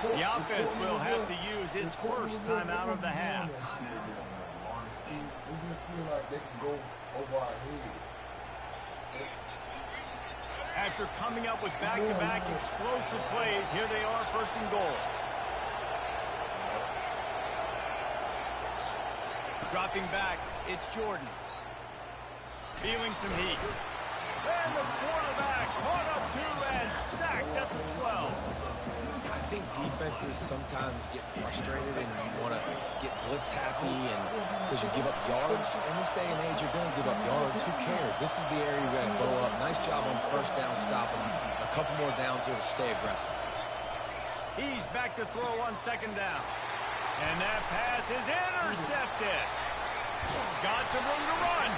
The offense will have to use its first time out of the half. See, they just feel like they can go over our head. After coming up with back-to-back explosive plays, here they are, first and goal. Dropping back, it's Jordan. Feeling some heat. And the quarterback caught up to and sacked at the 12. I think defenses sometimes get frustrated and you want to get blitz happy and because you give up yards. In this day and age, you're going to give up yards. Who cares? This is the area you're going to blow up. Nice job on first down, stopping a couple more downs here to stay aggressive. He's back to throw on second down. And that pass is intercepted. Got some room to run.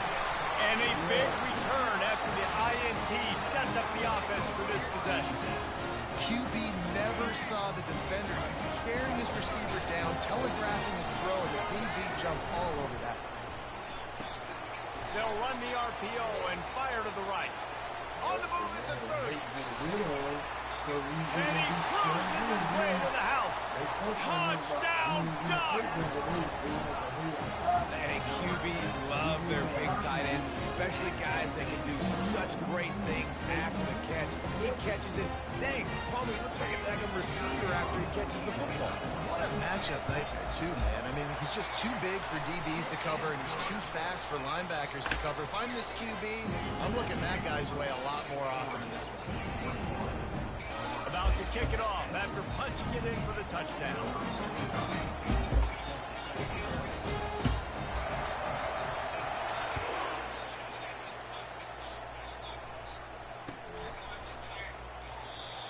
And a big return after the INT sets up the offense for this possession. QB never saw the defender. He's staring his receiver down, telegraphing his throw, and the DB jumped all over that. They'll run the RPO and fire to the right. On the move at the 30. And he cruises his way to the house. Touchdown, Ducks! And QBs love their big tight ends, especially guys that can do such great things after the catch. He catches it. Dang, Palmer, he looks like a receiver after he catches the football. What a matchup nightmare, too, man. I mean, he's just too big for DBs to cover, and he's too fast for linebackers to cover. If I'm this QB, I'm looking that guy's way a lot more often in this one. About to kick it off after punching it in for the touchdown.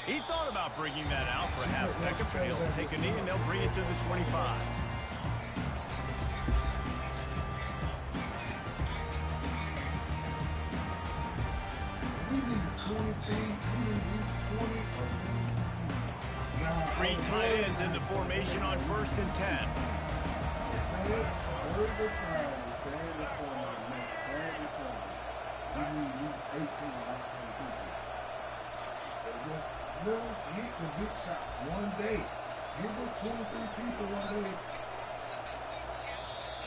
He thought about bringing that out for a half second, but he'll take a knee and they'll bring it to the 25. Three tight ends in the formation on first and 10. We need at least 18 or 19 people. Let's hit the big shot one day. Give us 23 people one day.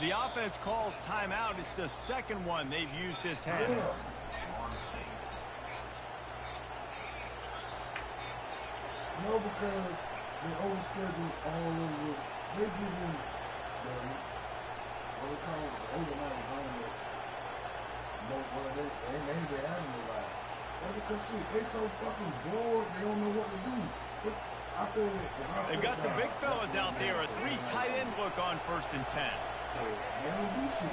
The offense calls timeout. It's the second one they've used this half. Yeah. No, because they overschedule all over. They give them what they call the overnight zone. They may be having a ride. That's because shit, they so fucking bored, they don't know what to do. They've got the big fellas out there. A three tight end look on first and 10. They don't do shit.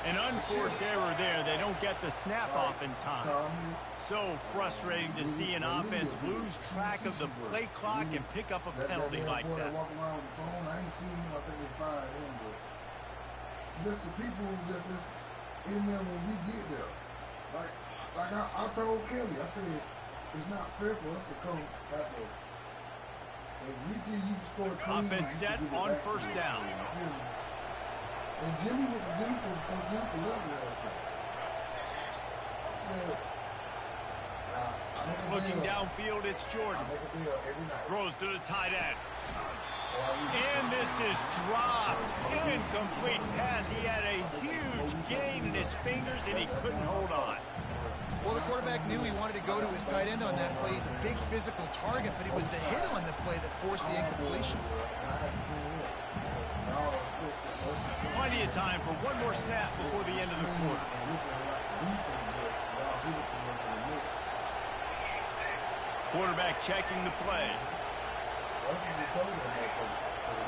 An unforced error there. They don't get the snap off in time. So frustrating to see an offense lose track of the play clock and pick up a penalty like that. Walk around with the phone. I ain't seen him. I think they fired him, but just the people that just in there when we get there. Like I told Kelly, I said it's not fair for us to come out there. And we give you the score clean. Offense set on first down. And Jimmy for love last night. Looking downfield, it's Jordan. Throws to the tight end. And this is dropped. Incomplete pass. He had a huge gain in his fingers, and he couldn't hold on. Well, the quarterback knew he wanted to go to his tight end on that play. He's a big physical target, but it was the hit on the play that forced the incompletion. Plenty of time for one more snap before the end of the quarter. Quarterback checking the play.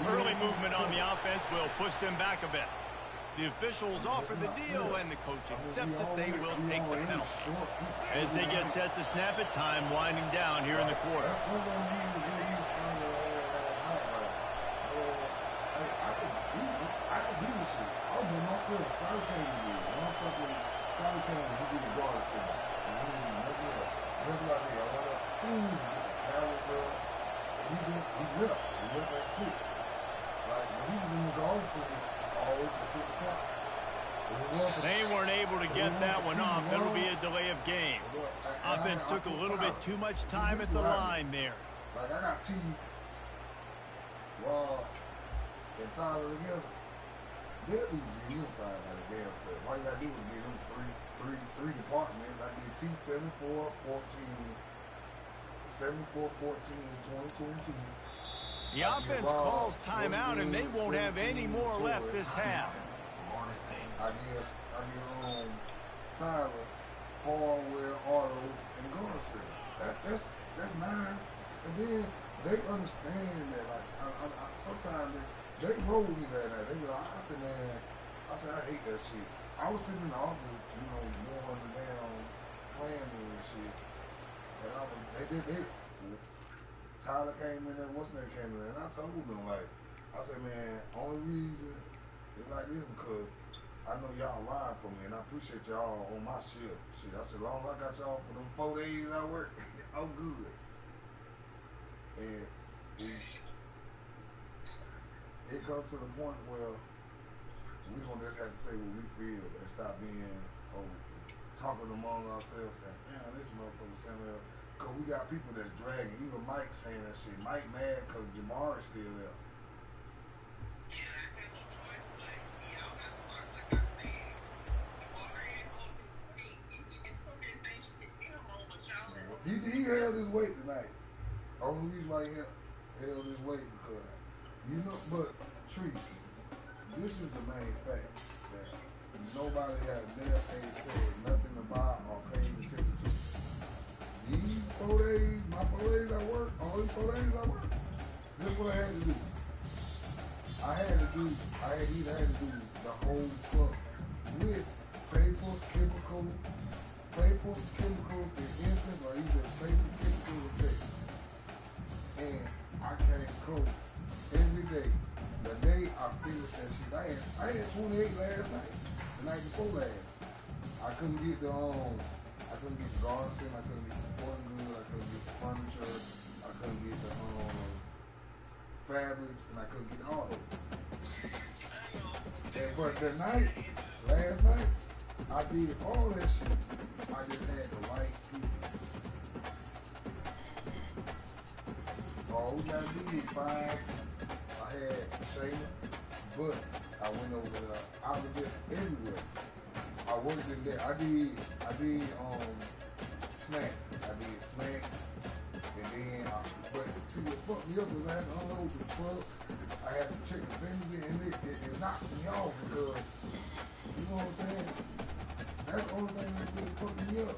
Early movement on the offense will push them back a bit. The officials offer the deal, and the coach accepts it. They will take the penalty. As they get set to snap it, time winding down here in the quarter. They weren't able to get that one off. It'll be a delay of game. Offense took a little bit too much time at the line there. Like I got T, Raw, and Tyler together. they'll do GM side like a damn self. All you gotta do is get them three departments. I did T 74, 2022. The offense calls timeout, and they won't have any more left this half. I guess Tyler, Hardware, Auto, and Garrison. That's 9. And then they understand that, like, sometimes Jake rolled with me that night. They be like, I said, man, I hate that shit. I was sitting in the office, mowing the damn planning and shit. And Tyler came in there, what's that came in there, and I told them, like, I said, man, only reason it's like this because I know y'all ride for me, and I appreciate y'all on my shift. Shit, I said, as long as I got y'all for them 4 days I work, I'm good. And it comes to the point where we gonna just have to say what we feel and stop being talking among ourselves saying, damn, this motherfucker saying that. Cause we got people that's dragging. Even Mike saying that shit. Mike mad cause Jamar is still there. He held his weight tonight. Only reason why he held his weight because but Trees, this is the main fact that nobody has never said nothing about or paid attention to. These 4 days, my 4 days I work, all these 4 days I work, this is what I had to do. I either had to do the whole truck with paper, chemicals, and infants, or either paper, chemicals, and paper. And I came close every day. The day I finished that shit, I had 28 last night, the night before last. I couldn't get the Garson, I couldn't get the sporting goods, I couldn't get the furniture, I couldn't get the fabrics, and I couldn't get the auto. But last night, I did all that shit. I just had the right people. All we gotta do is find. I had Shayna, but I went over there. I was just everywhere. I worked in there. I did snacks. And then but see what fucked me up was I had to unload the trucks. I had to check the benzene, and it knocked me off because you know what I'm saying? That's the only thing that really fucked me up.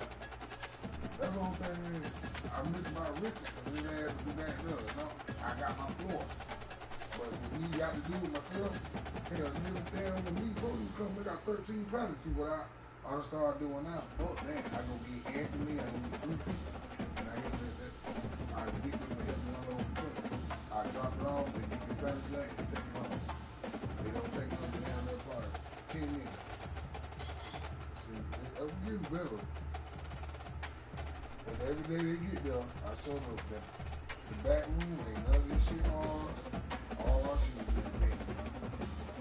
That's the only thing I miss about Richard because his ass would be back there. I got my floor. But when we got to do it myself, hell, nigga down when we folks come, we got 13 pallets. See what I started doing now. Fuck that. I go get Anthony, I go get Ruth. And I get them to help me unload the truck. I drop it off, they get the pallet back, and take it off. They don't take it down their part. 10 minutes. See, I'm getting better. And every day they get there, I show them that the back room ain't none of this shit ours. All our shit is in the bin.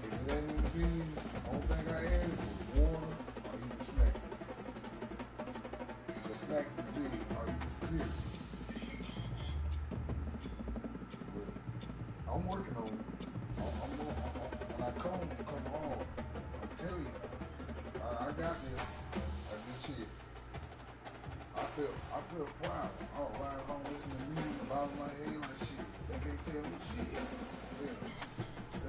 If it ain't in the bin, the only thing I added was water or either snacks. The snacks is big or either cereal. But I'm working on it. When I come home, I'm telling you, I got this. I did shit. I feel proud. I was riding home listening to music, bobbing my head and shit. They can't tell me shit.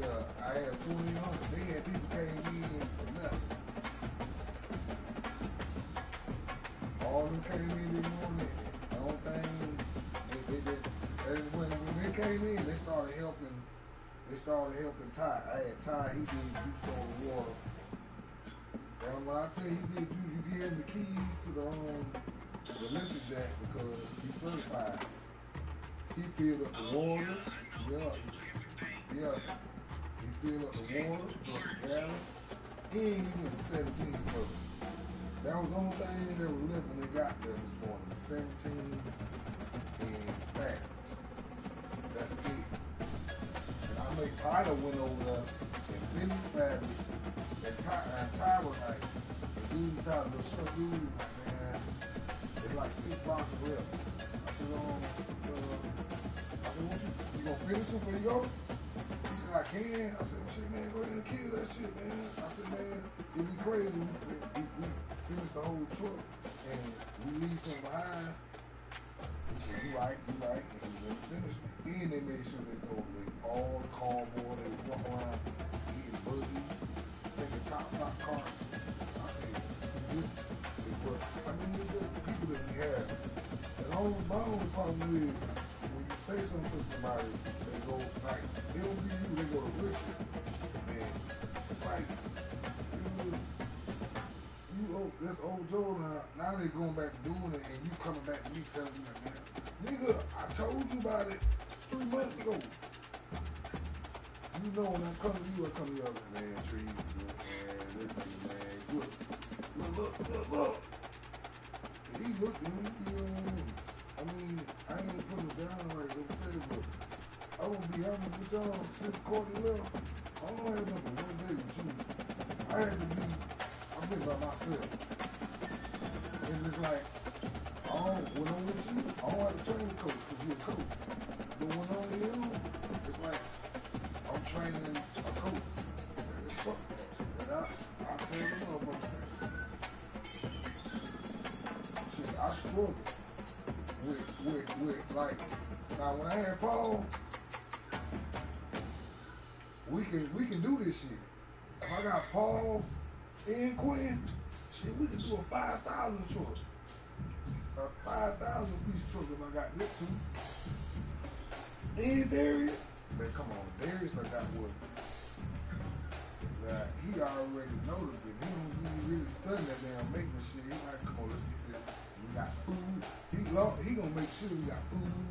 Yeah. I had 2,800. They had people came in for nothing. All them came in, they wanted it. The only thing, when they came in, they started helping Ty. I had Ty, he did juice on the water. And when I say he did juice, you give him the keys to the liquor jack because he's certified. He filled up the waters. Yeah. He filled up the water, the gallon, and he went to 17 first. That was the only thing that was left when they got there this morning. 17 and fabrics. That's it. And I made Tyler went over there and finished fabrics. And Ty was like, the dude Tyler, the short dude, like, man, it's like 6 boxes of rip. I said, what you gonna finish them for you go? He said, I can. I said, shit, man, go ahead and kill that shit, man. I said, man, it'd be crazy. We finish the whole truck and we leave something behind. He said, you right. And we finished it. Then they made sure they throw away all the cardboard. They walk around eating burgers, taking top car. I said, this is what, I mean, the people that we have. And my only problem is, when you say something to somebody, they go, like, they don't be you, they go to Richard. And it's like, this old Joe now they going back to doing it, and you coming back to me telling me, man, nigga, I told you about it 3 months ago. You know when I come to you, I come to you, man, trees, man, listen, man, look. And he looked at me, you know, I mean, I ain't put him down like they said, but I won't be honest with y'all, since Courtney left, I don't have nothing one day with you. I've been by myself. And it's like, when I'm with you, I don't have to train the coach because you're a coach. But when I'm with you, it's like, I'm training a coach. And fuck that. And I tell the motherfucker that. Shit, I struggle with, like, now when I had Paul, we can do this shit. If I got Paul and Quinn, shit, we can do a 5,000 truck. A 5,000 piece truck if I got this two. And Darius, man, come on, Darius done got what? Now, he already noticed it. He don't be really studying that damn making shit. He's like, come on, let's get this. We got food. He gonna make sure we got food.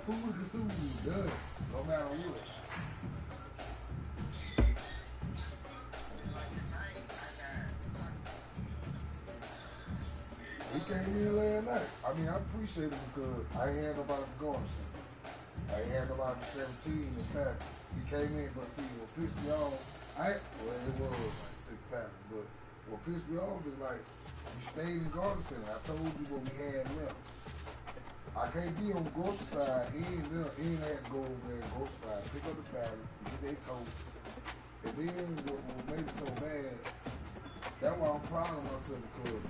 Food and food is done, no matter what. He came in last night. I mean, I appreciate it because I ain't had nobody from Garson. I ain't had nobody from 17 in Packers. He came in, but see, what pissed me off, it was like 6 Packers, but what pissed me off is like, you stayed in Garden Center. I told you what we had left. I can't be on the grocery side. He ain't had to go over there and grocery side, pick up the bags, get their toast. And then what made it so bad, that's why I'm proud of myself because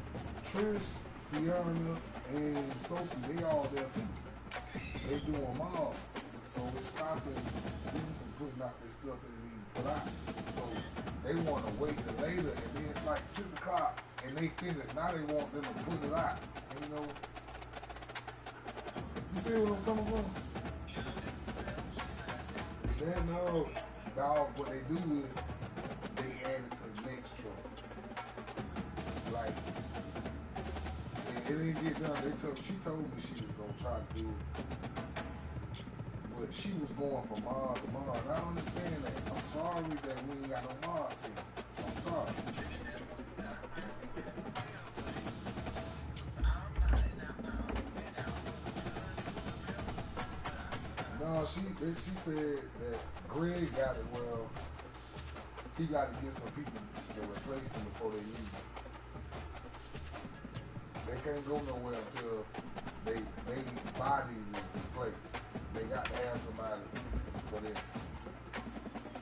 Trish, Sienna, and Sophie, they all there too. They do them all. So it's stopping them from putting out their stuff that they need to put out. So they want to wait till later and then it's like 6 o'clock and they finish. Now they want them to put it out. And you know, you feel what I'm coming from? Then now what they do is they add it to the next truck. Like, it didn't get done. She told me she was gonna try to do it, but she was going from mod to mod. I understand that. I'm sorry that we ain't got no mod team. I'm sorry. No, she said that Greg got it. Well, he got to get some people to replace them before they leave. They can't go nowhere until they bodies is replaced. They got to have somebody for them.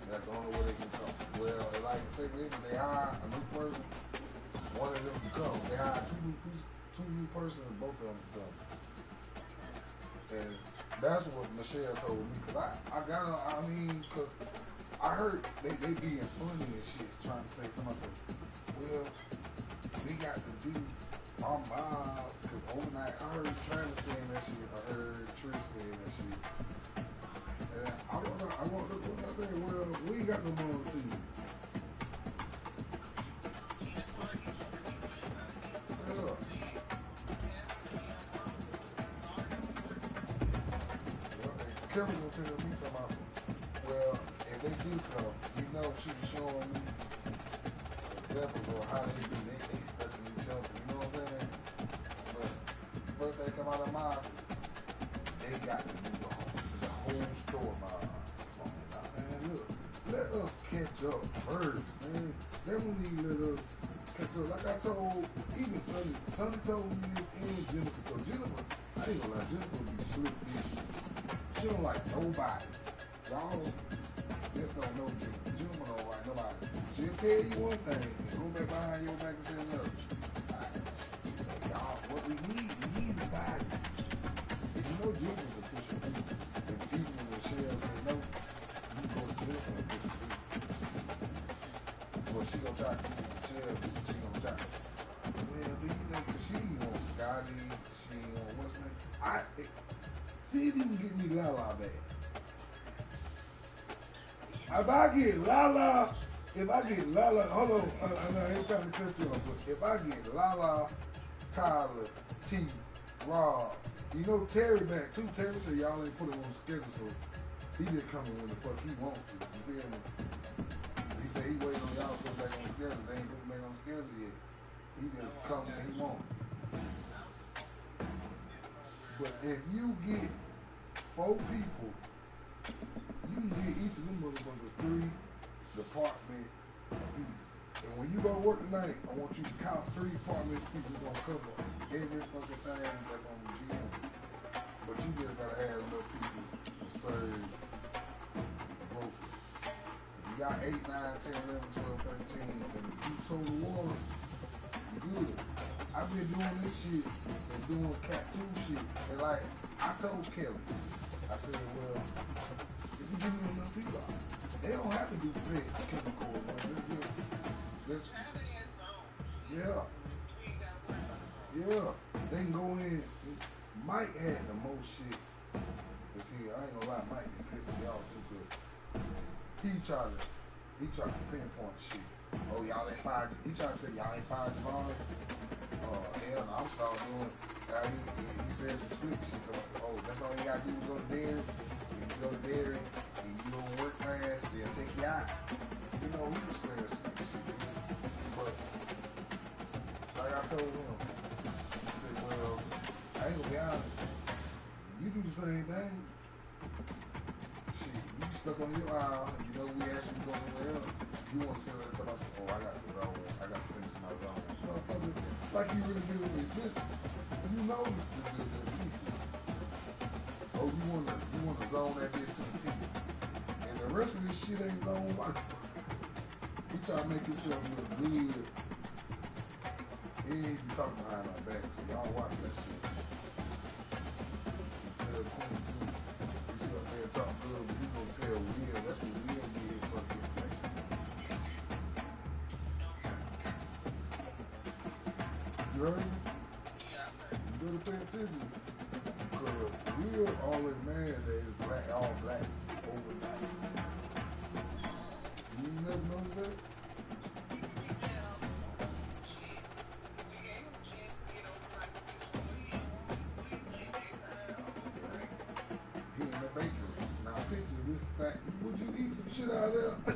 That's the only way they can come. Well, like I say, listen, they hire a new person, one of them can come. They hire two new persons, and both of them can come. And that's what Michelle told me. Cause cause I heard they being funny and shit, trying to say to myself, well, we got to do our miles, because overnight, I heard Travis saying that shit, I heard Trish saying that shit. And I walked up and I said, well, we ain't got no more to you. Kevin gonna tell me something. Well, if they do come, you know she was showing me examples of how they do. They stuck in each other. You know what I'm saying? But first they come out of my office, they got to do the whole store mile. Man, look, let us catch up first, man. They won't even let us catch up. Like I told, even Sonny told me this and Jennifer. So Jennifer, I ain't gonna lie, Jennifer be slick. She don't like nobody. Y'all, Just don't know Juma. Juma don't write nobody. She'll tell you one thing and go back behind your back and say another. Y'all, what we need is bodies. And you know Juma will push you through. If people in Michelle say no, you go to Juma and push you through. Well, she gonna try to keep Michelle, she gonna try. Well, do you think she wants Scotty? She want what's name? See if you can get me Lala back. If I get Lala, hold on, I ain't trying to cut you off, but if I get Lala, Tyler, T, Rob, you know Terry back too. Terry said y'all ain't put him on schedule, so he just coming when the fuck he wants to. You feel me? He said he waiting on y'all to put him back on schedule. They ain't put him back on schedule yet. He just come when he wants. But if you get 4 people, you can get each of them motherfuckers 3 departments apiece. And when you go to work tonight, I want you to count 3 departments apiece. It's gonna cover every fucking thing that's on the GM. But you just gotta have enough people to serve groceries. If you got 8, 9, 10, 11, 12, 13, and juice, soda, water, you good. I've been doing this shit and doing cat 2 shit. And like, I told Kelly, I said, well, if you give me enough people, they don't have to do vets, chemical, yeah. They can go in. Mike had the most shit. You see, I ain't gonna lie, Mike been pissing me off too good. He tried to pinpoint shit. Oh, y'all ain't fired. He tried to say y'all ain't fired Javon. Hell no, I'm starting doing. He said some slick shit to us. Oh, that's all you gotta do is go to dairy. If you go to dairy and you don't work fast, they'll take you out. You know, he was saying slick shit. But like I told him, I said, well, I ain't gonna be honest. You do the same thing. Shit, you stuck on your aisle, and you know we asked you to go somewhere else. You want to sit there and tell us, oh, I got the zone, I got to finish my zone. Motherfucker, like you really do with this. You know the team. Oh, you want to zone that bitch to the team. And the rest of this shit ain't zone like he try to make himself look good. He ain't be talking behind our back, so y'all watch that shit. Tell Queen too. You sit up there and talk good, but you gonna tell Will. That's what Will get his fucking information. You heard me? You better pay attention. Because Will already mad that it's black, all blacks overnight. You never noticed that? He in the bakery. Now picture this fact. Would you eat some shit out of there?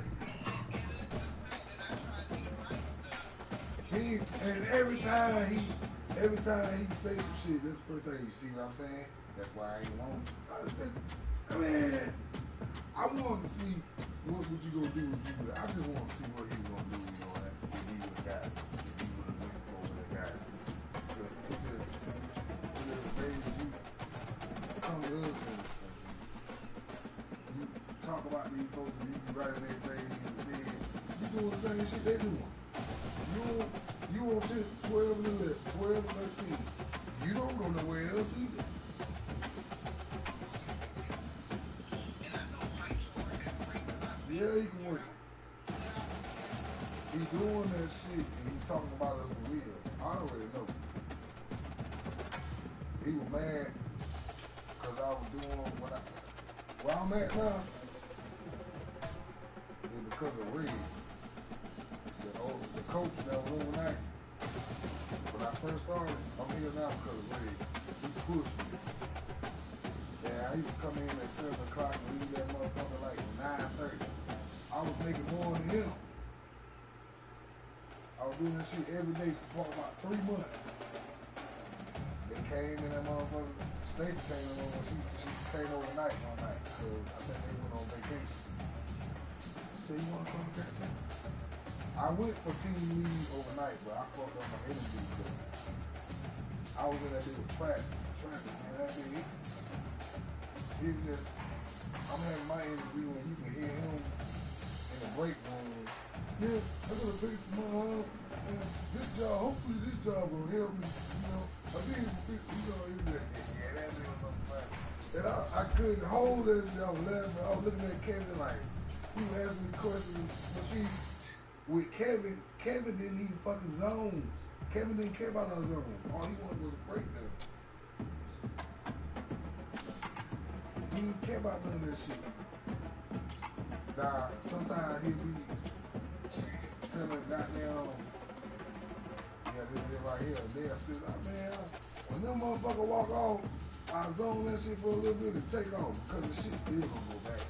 And every time he say some shit, that's the first thing you see what I'm saying? That's why I ain't want to. Man, I wanted to see what would you gonna do if you would. I just want to see what he was gonna do, you know, if he would have got, if he would have went over that guy. It just amazes you come to us and you talk about these folks and you be writing their things and then you doing the same shit they doing. You on 12 and 11, 12 and 13. You don't go nowhere else either. Yeah, he can work. He doing that shit and he talking about us for real. I already know. He was mad because I was doing where I'm at now is because of Red. The coach that was overnight. When I first started, I'm here now because of Red. He pushed me. Yeah, he would come in at 7 o'clock and leave that motherfucker like 9:30. I was making more than him. I was doing this shit every day for about 3 months. They came in that motherfucker. Stacey came in when she came overnight one night because I think they went on vacation. She said, you want to come back? I went for team leave overnight, but I fucked up my interview. I was in that bit with traffic, man. That bit, he was just, I'm having my interview and you can hear him in the break room. Yeah, I got a pay for my home. And this job, hopefully this job will help me. You know, I did, yeah, that nigga was so funny. And I couldn't hold that shit. I was laughing. I was looking at Kevin like, he was asking me questions. But see, with Kevin didn't even fucking zone. Kevin didn't care about our zone. All he wanted was a breakdown. He didn't care about none of that shit. Now, sometimes he'll be telling goddamn, yeah, this right here, they'll still like, man, when them motherfuckers walk off, I zone that shit for a little bit and take off because the shit still gonna go back.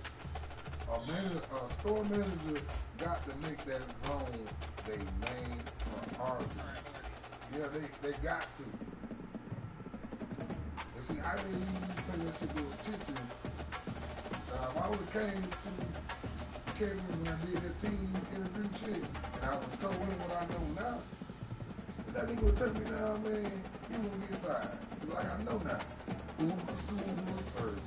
A store manager got to make that zone their main priority. Yeah, they got to. And see, I didn't even pay that shit no attention. If I would have came to Kevin when I did that team interview shit, and I was told him what I know now, and that nigga would tell me now, man, you gonna get fired. Like I know now. Who pursuing who is first?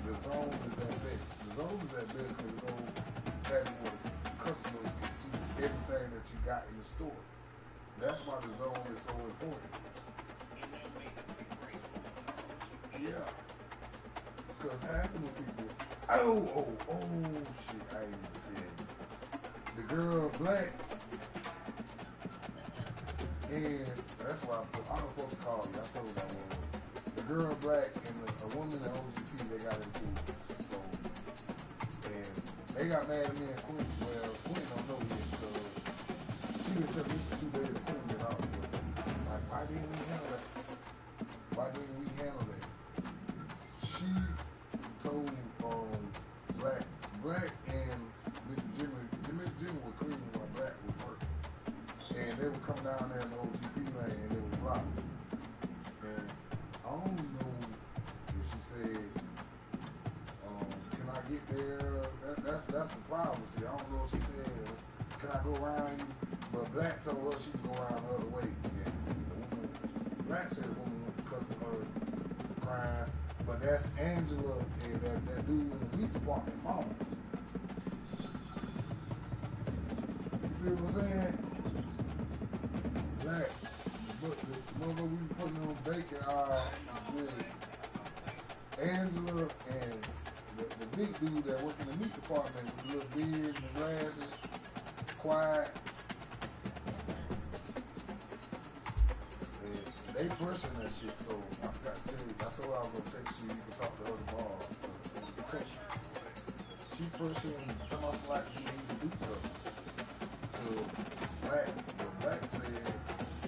The zone is at best. The zone is at best because it goes that where customers can see everything that you got in the store. That's why the zone is so important. Yeah. Because half of the people, shit, I ain't even tell you. The girl Black, and that's why I was supposed to call you. I told you I was. The girl Black and a woman in OGP, they got into it. So, and they got mad at me and Quinn. Well, Quinn don't know yet because she been telling me for 2 days that Quinn been out. Like, why didn't we handle that? Why didn't we handle that? She told Black and Mr. Jimmy were cleaning while Black was working. And they would come down there in the OGP lane and it was blocked. And I don't know if she said, can I get there? That's the problem. See, I don't know if she said, can I go around you? But Black told her she can go around the other way. And the woman, Black said the woman went because of her crying. But that's Angela and that dude in the meat department, mama. You feel what I'm saying? Black, the mother we were putting on bacon, Angela and the big dude that worked in the meat department with the little beard and the glasses, quiet. They pushing that shit, so I forgot to tell you. I told her I was gonna text you. You can talk to her tomorrow. She pushing. Somebody like he need to do something. So Black, but Black said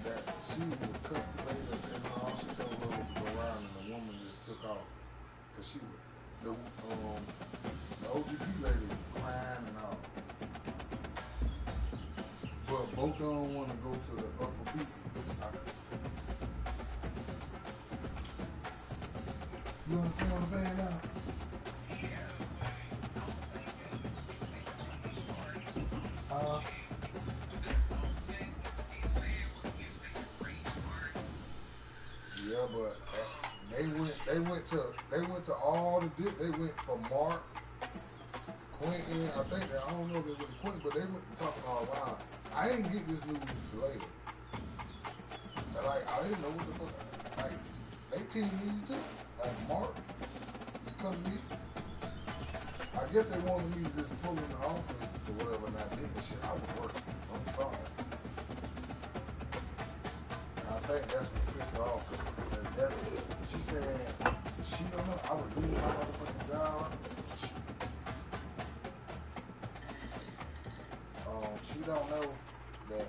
that she was cussed the lady that said no. She told her to go around, and the woman just took off because she was the OGP lady was crying and all. But both of them want to go to the upper people. You understand what I'm saying now? Yeah, but they went to all the they went from Mark, Quentin. I think I don't know if they went to Quentin, but they went to talking all around. I didn't get this news until later. And like I didn't know what the fuck. Like they team needs too. Like Mark, you come to me. I guess they wanted me to just pull in the office or whatever, and I did the shit. I was working. I'm sorry. And I think that's what pissed her off. She said she don't know. I was doing my motherfucking job. She don't know that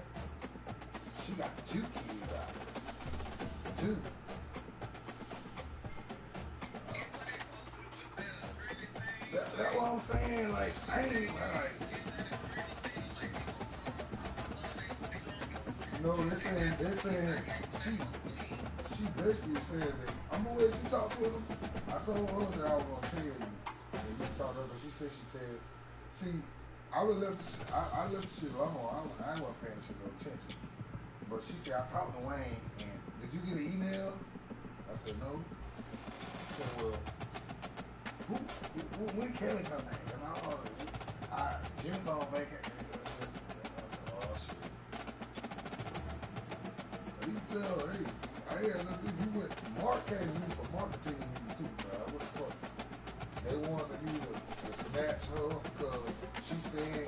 she got 2 kids out. 2. That's what I'm saying. Like, I ain't like. No, they're saying she basically said that I'm gonna let you talk to them. I told her that I was gonna tell you and you talk to her, but she said see, I would left I left the shit alone. I wasn't paying the shit no attention. But she said I talked to Wayne and did you get an email? I said no. She said, well, when Kelly come back? And Jim gonna make it. I said, oh shit. He tell, hey, I had nothing. You went. Mark came to me for marketing meeting too, man. What the fuck? They wanted me to snatch her because she said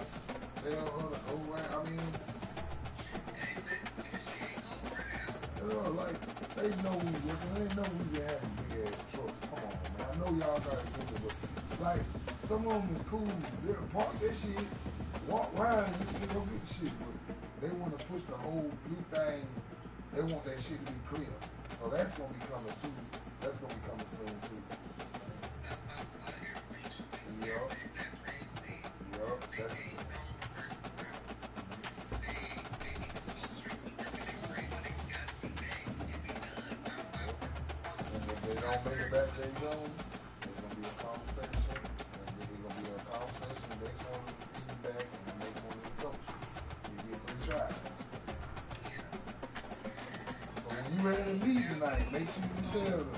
tell her to go around. I mean, like they know we working. They know we been having big ass trucks. Come on, man. I know y'all got to think of it. Like some of them is cool. They'll park that shit, walk around, and you can go get the shit. But they want to push the whole blue thing. They want that shit to be clear. So that's gonna be coming too. That's gonna be coming soon too. Yup. That's they don't make it back to their zone, there's going to be a conversation, and there's going to be a conversation, the next one is the feedback, and the next one is the coach. You get 3 tries. So when you had a meeting tonight, make sure you tell them.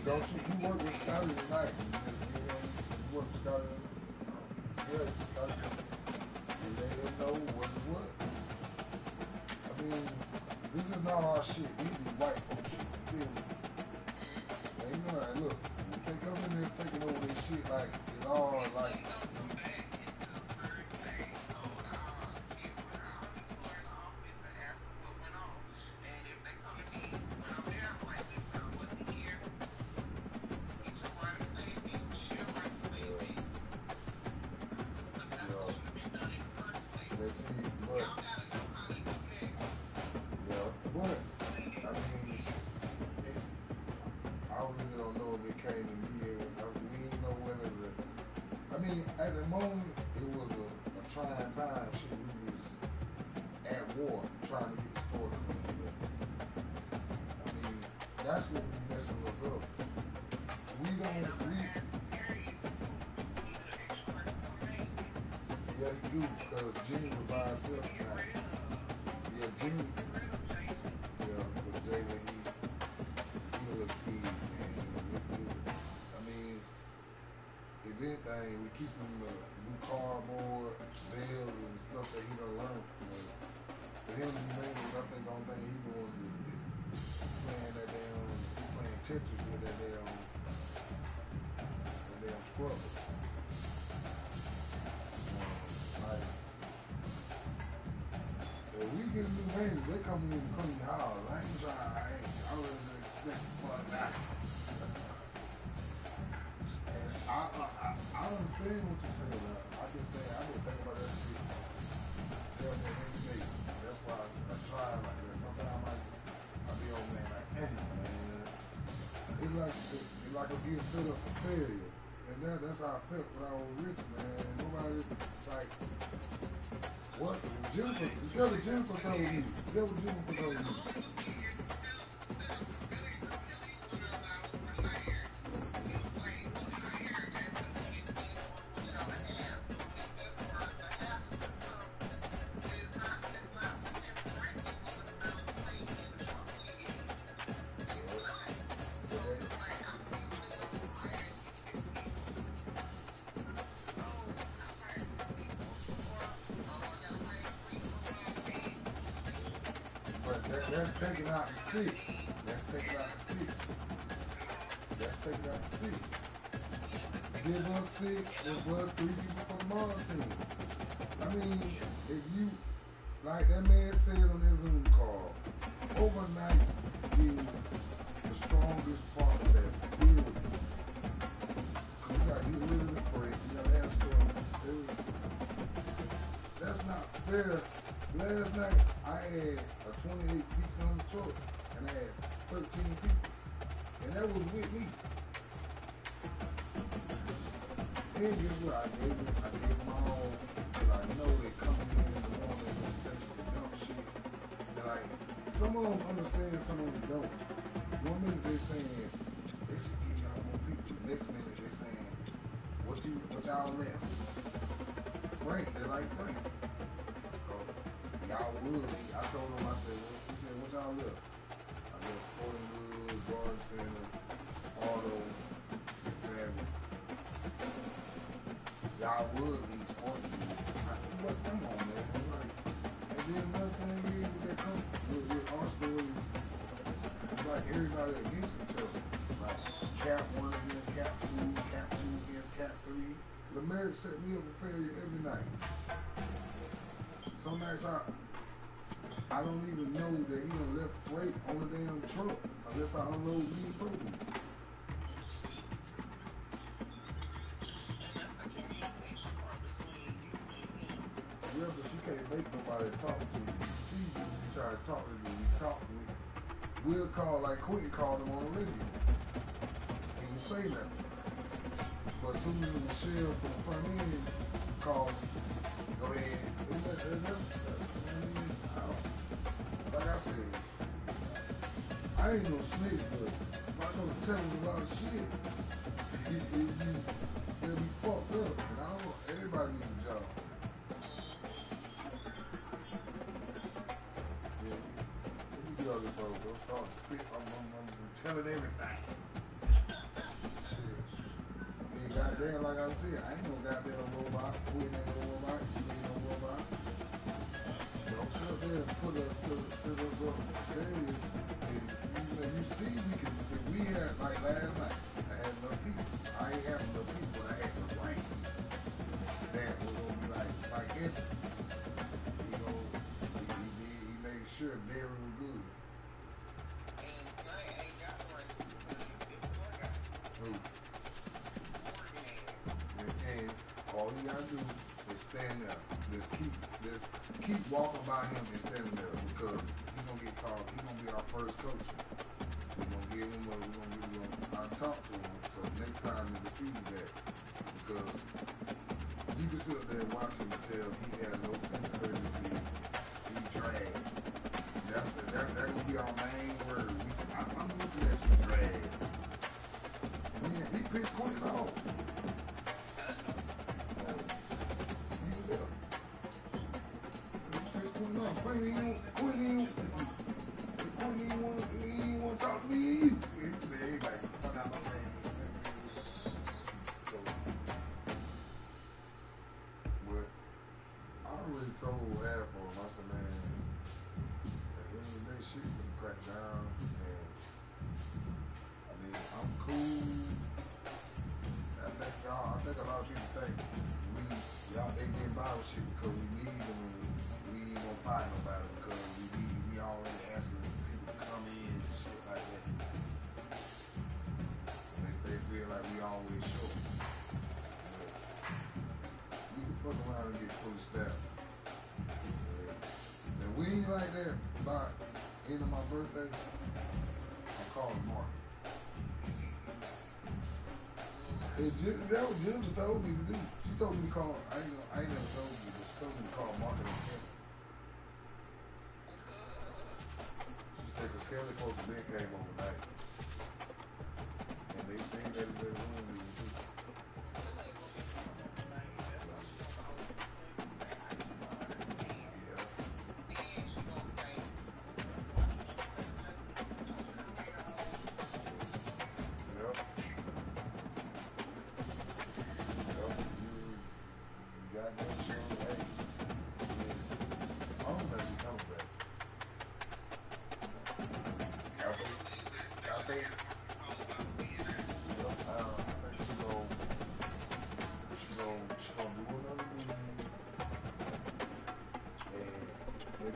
Don't you work with Scotty tonight? You work with Scotty. Yeah, Scotty. You let him know what's what. I mean, this is not our shit. These is white folks shit. You feel me? And you know, like, look, we can't come in there taking over this shit like it's all like. At the moment, it was a trying time. Shit, we was at war trying to get the story. I mean, that's what be messing us up. Yeah, you do, because Jimmy was by himself tonight. Yeah, Jimmy. Yeah, because Jay, he was a kid, man. I mean, if anything, we keep him new cardboard, bells, and stuff that he done learned. For him, mainly, I think the only thing he doing is playing Tetris with that damn scrubber. If we get a new handy, they come in and clean the house. I ain't trying, I really expect for that. I understand what you're saying. I've been thinking about that shit every day. That's why I try like that. Sometimes I be on man like, man. It's like I'm getting set up for failure. And that's how I felt when I was rich, man. Nobody like what? Jennifer, forget what Jennifer told me. Forget what Jennifer told me. Let's take it out to 6. Let's take it out to 6. Let's take it out to 6. Give us 6, give us 3 people from the Mars team. I mean, if you, like that man said on his Zoom call, overnight is the strongest part of that building. You got to get rid of the freight, you got to have storage. That's not fair. Last night, I had a 28 piece on the truck, and I had 13 people, and that was with me. And guess what? I gave them my own, because I know they coming in the morning and say some dumb shit. And like, some of them understand, some of them don't. One minute they're saying, they should give y'all more people. The next minute they're saying, what y'all left? Frank, they like Frank. Y'all would leave. I told him, I said, he said, what y'all left? I left Sporting Goods, Garden Center, Auto, Family. Y'all would leave Sporting Goods. But come on, man. Like, and then another thing is with that company, with our stories, it's like everybody against each other. Like Cap 1 against Cap 2, Cap 2 against Cap 3. Lemaric set me up for failure every night. Some nights I don't even know that he done left freight on the damn truck unless I unload these produce. Yeah, but you can't make nobody talk to you. You see you try to talk to me, you talk to me. We'll call like Quentin called him on the radio. And you say nothing. But as soon as Michelle from the front end called, go ahead. Like I said, I ain't no snitch, but if I know to tell him a lot of shit, they'll be fucked up. And I don't want everybody needs a job. Yeah. Let me get all this bro. Don't start to spit. I'm telling everything. Shit. I mean, goddamn, like I said, I ain't no goddamn robot. Who ain't no robot? You ain't no robot. Don't sit up there and put us, sit us up. You see, if we had, like last night, I had enough people. I ain't have enough people, but I had enough rain. That was going to be like him. You know, he made sure Barry was good. And Snake ain't got rain. It's still got Who? And all you gotta do is stand there. Just keep walking by him and standing there because he's gonna get called. He's gonna be our first coach. We're gonna give him I'll talk to him. So next time is a feedback because you can sit up there and watch him and tell he has no sense of urgency. He dragged. That's gonna be our main word. I'm looking at you drag. Man, he pissed Quentin off. Quentin ain't want to talk to me. He said, like, fuck out my face. So, but I already told half of them, I said, man, at the end of the day, shit can crack down. And, I mean, I'm cool. I think a lot of people think they get by with shit because we need them and we ain't gonna fight nobody because we already asking people to come in and shit like that. And they feel like we always show. But we can fuck around and get fully staffed. And we ain't like that by end of my birthday. I'm calling Mark. That was Jennifer told me to do. She told me to call. I ain't never told you, but she told me to call Mark and Kelly. She said because Kelly supposed to be came overnight, and they seen that in their room.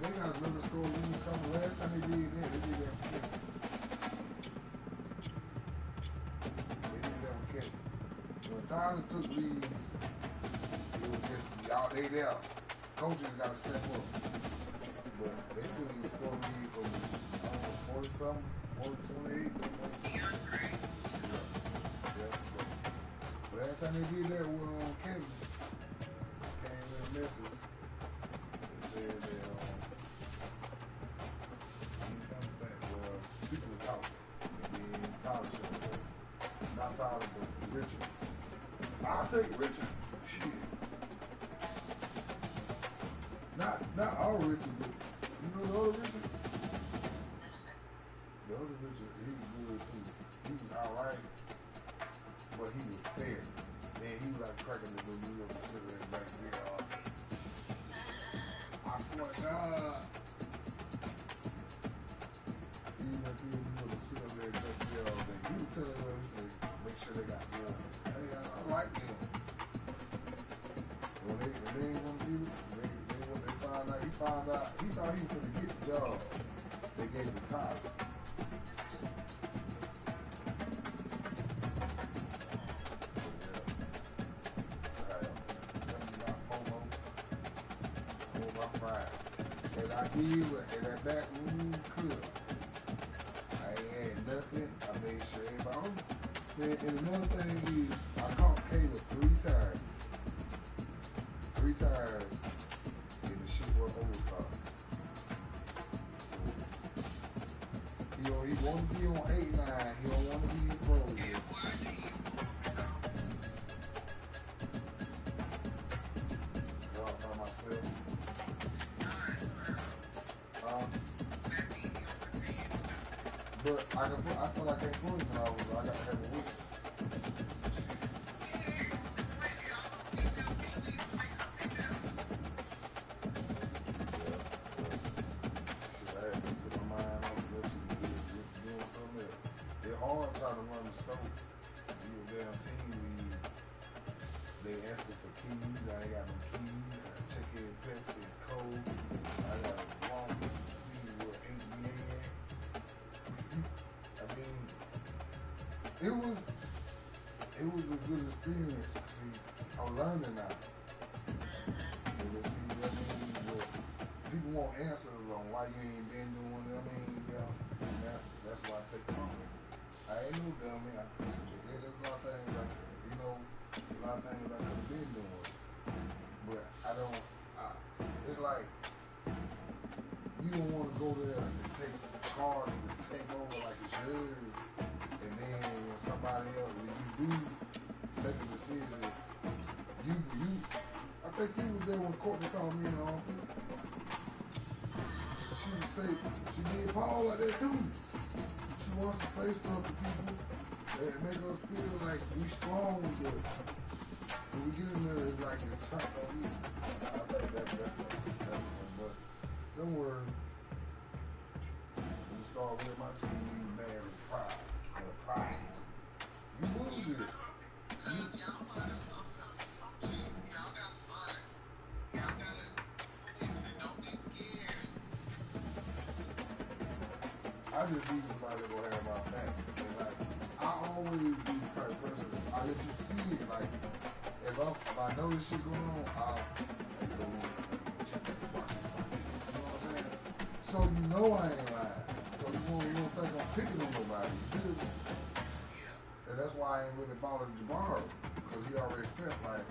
They got another score lead coming. Last time they did that, they did that with Kenny. They did that with Kenny. When Tyler took leads, it was just, y'all, they there. Coaches got to step up. But they still need to score lead from, 40-something, 40-28. Yeah, so. But last time they did that with Kevin, came in a message. They said that, people were talking. And then Tyler showed up. Not Tyler, but Richard. I I'll take Richard. Shit. Not our Richard, but you know the other Richard? The other Richard, he was good too. He was alright, but he was fair. Man, he was like cracking the New York Pacific back there. I swear to God. Even if he was sit up there and drink beer all day, he was telling them, he said, make sure they got water. Hey, I like them. When they ain't want to give it, when they found out, he thought he was going to get the job. They gave him the top. And I did in that back room cook. I ain't had nothing. I made sure everybody. And another thing is, I caught Caleb 3 times. 3 times in the shit where O's caught. He want to be on 8-9. He don't want to be in frozen. By myself. But I thought I can't pull it when I got to have a week. Shit, I had to put my mind on that shit doing something else. It's hard trying to run the stove. You a damn team lead. They asking for keys. I ain't got no keys. I got chicken, Pepsi, and Coke. I got a long to see what HBA at. I mean, it was a good experience. See, I'm learning now. And see, I mean, people want answers on why you ain't been doing it. I mean, and that's why I take the moment. I ain't no dummy. There's a lot of things a lot of things I could have been doing. But it's like, you don't want to go there and take charge and just take over like it's yours. And then when somebody else, when you do make a decision, I think you was there when Courtney called me in the office. She would say, she did Paul like that too. She wants to say stuff to people that make us feel like we strong, but when we get in there, it's like it's turned on you. I think that's one. But don't worry. When you start with my team, these bad with pride. Pride. You lose it. I just need somebody to go have my back. And like, I always be the type of person, I let you see it. Like, if I know this shit going on, I'll go check that box. You know what I'm saying? So you know I ain't lying. So you don't think I'm picking on nobody. And that's why I ain't really bothered Jabbar, because he already felt like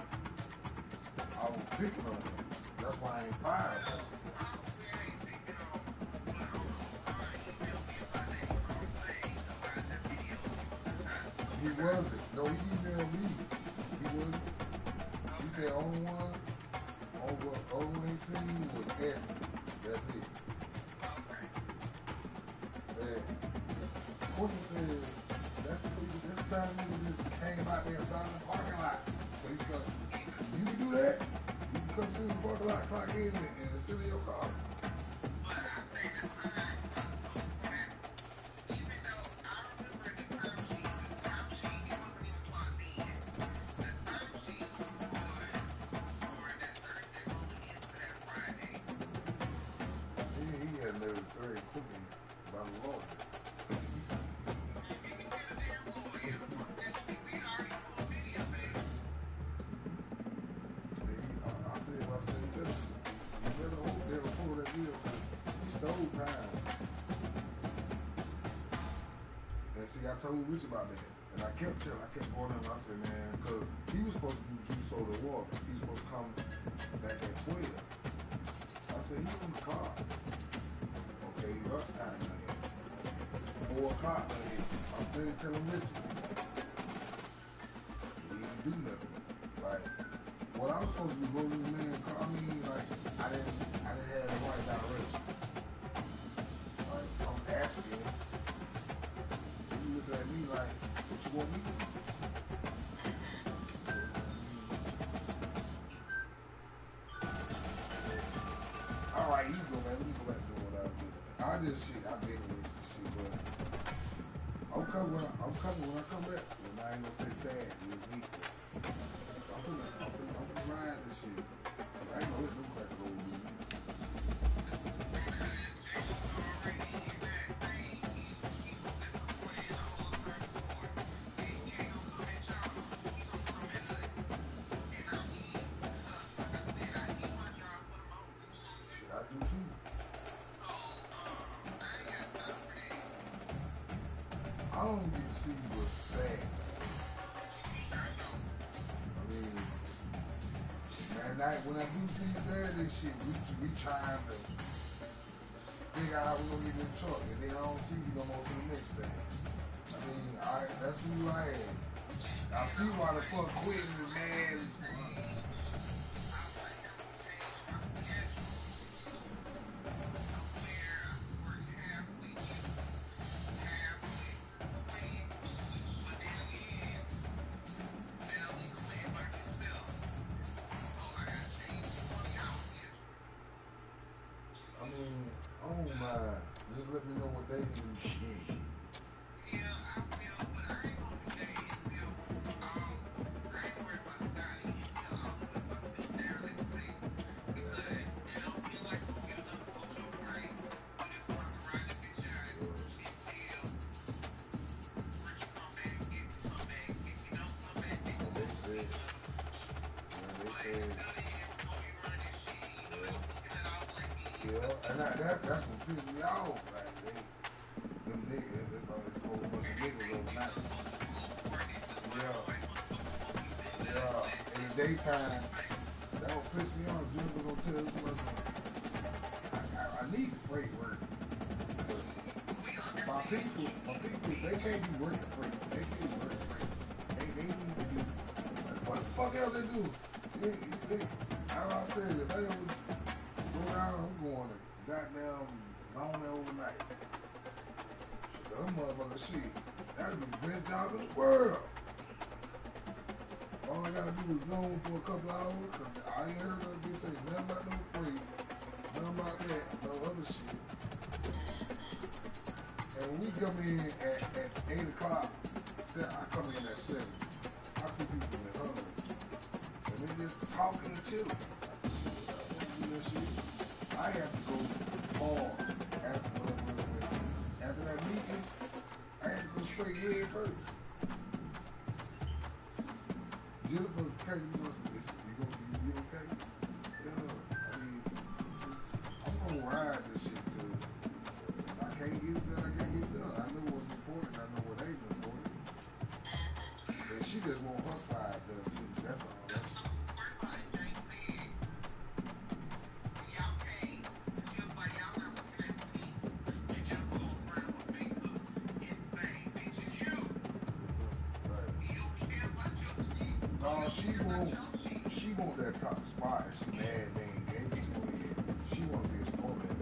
I was picking on him. That's why I ain't fired him. He wasn't. No, he emailed me. He wasn't. He said only one he seen was Eddie. That's it. And Courtney said, that's the time he just came out there and saw in the parking lot. So he said, you can do that? You can come sit in the parking lot, clock in, and sit in your car. I told Rich about that, and I kept going to him. I said, man, because he was supposed to do juice, soda, and water. He was supposed to come back at 12. I said, he's on the clock. Okay, lunchtime now. 4 o'clock now. I'm still telling Rich. He didn't do nothing. what I was supposed to go to the man, I mean, like, I didn't have the right direction. Like, I'm asking, you looking at me like, what you want me to do? All right, you go, man. Let me go back to doing what I do. I just shit. I been with this shit, but I'm coming when I come back. And I ain't gonna say sad. It's me. I'm gonna ride this shit. I ain't gonna let them crack it over me. Shit, I do too. I don't get to see what's sad. I mean, at night when I do see sad and shit, we trying to figure out how we gonna get in the truck, and then I don't see you no more to the next thing. I mean, that's who I am. I see why the fuck quitting is mad. I mean, I don't mind. Just let me know what day you shit. Yeah, and that's what pissed me off. Like, them niggas, it's a whole bunch of niggas overnight. Yeah. In the daytime, that would piss me off. Jennifer gonna tell us I need the freight work. My people, they can't be working freight. They can't be working freight. They need to be. Like, what the fuck else they do? How I said, if they ever go down, I'm going to goddamn zone overnight. Them motherfuckers, shit, that'd be the best job in the world. All I gotta do is zone for a couple hours, cause I ain't heard of this say nothing about no freight, nothing about that, no other shit. And when we come in at 8 o'clock, I come in at 7. I see people in hundreds. And they just talking and chilling. Like, shit, I don't do that shit. I have to go hard after that meeting. I had to go straight head first. Jennifer came to me and said, you okay? Yeah, I mean, I'm gonna ride this shit till I can't get it done, I can't get it done. I know what's important, I know what ain't important. And she just want her side done too. That's all. That's she want that top spot and she mad they ain't gave it to her yet. She want to be a sport at it.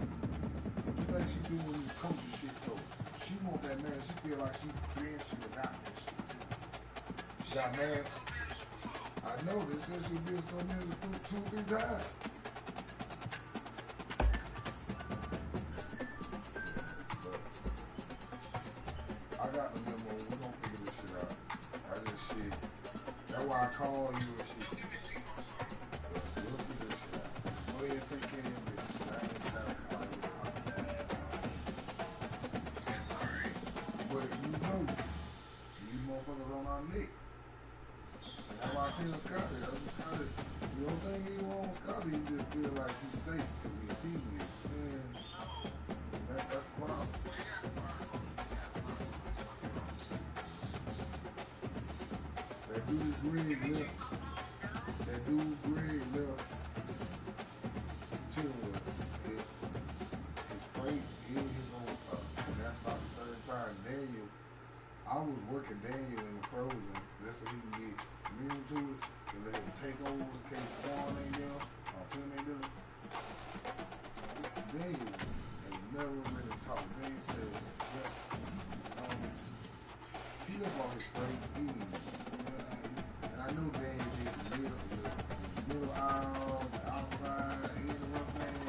What you think she doing this coaching shit though? She want that man, she feel like she can, she would not that shit too. She got mad. I know, they said she'll be a sport man 2 or 3 times. But I got the memo, we gonna figure this shit out. I just shit. That's why I call you and shit. We'll figure this shit out. Go ahead and take care of your business. I ain't time to call you. But you know, these motherfuckers on our neck. And that's why I tell Scotty, you don't think he wrong Scotty, he just feel like he's safe because he's a teammate. Man, that's the problem. That dude Greg left. That dude Greg left. Till his freight in his own stuff. And that's about the 3rd time. Daniel, I was working Daniel in the frozen just so he can get immune to it and let said take over in case Quan ain't there or Tim ain't there. Daniel ain't never really talked. Daniel said, he left all his great views. And I know Daniel did the middle aisle, the outside, and the rough man.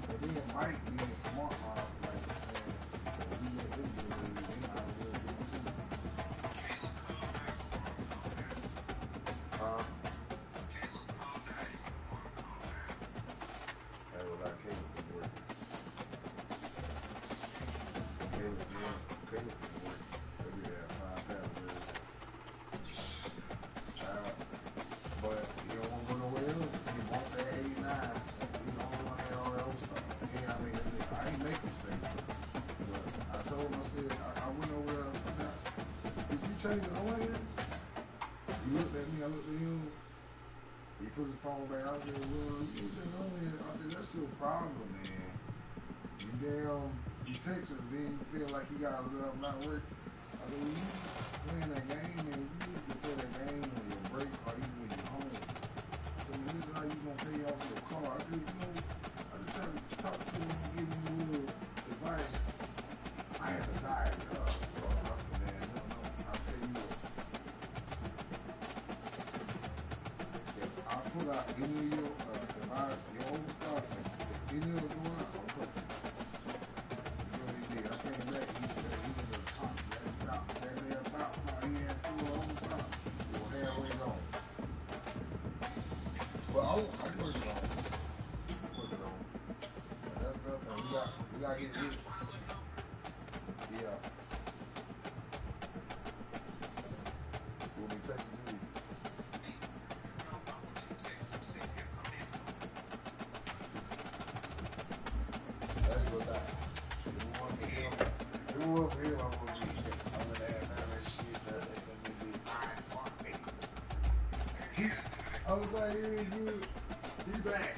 But then Mike being smart, like I said, we let them do it. They know how to do it too. That was like Caleb was working. Caleb was working. Maybe they had 5 passes. But you don't want to go nowhere else. You want that 89. You don't want to have all that old stuff. Yeah, I mean, I ain't make mistakes. But I told him, I said, I went over there. I said, did you change the oil here? He looked at me, I looked at him. He put his phone back. I said, well, you change the oil here. I said, that's your problem, man. You text us, then you feel like you got to not work. I said, well, you playing that game, man. You need to play that game on your break or even when you're home. So this is how you going to pay off your car. I said, I just try to talk to him and give him a little advice. I had to tie it up. So I said, man, no, I'll tell you what. If I put out any of your old stuff, if any of the going out, I'll coach you. So he did. I came back, he was the top. That damn top, he had 2 on the top. He was halfway gone. But I worked it on. That's nothing. We got to get this. Yeah. We'll be texting to you. That's what that. If it wasn't for him, I would be. I'm going to have none of that shit that they going to be. I was like, yeah, good. He back.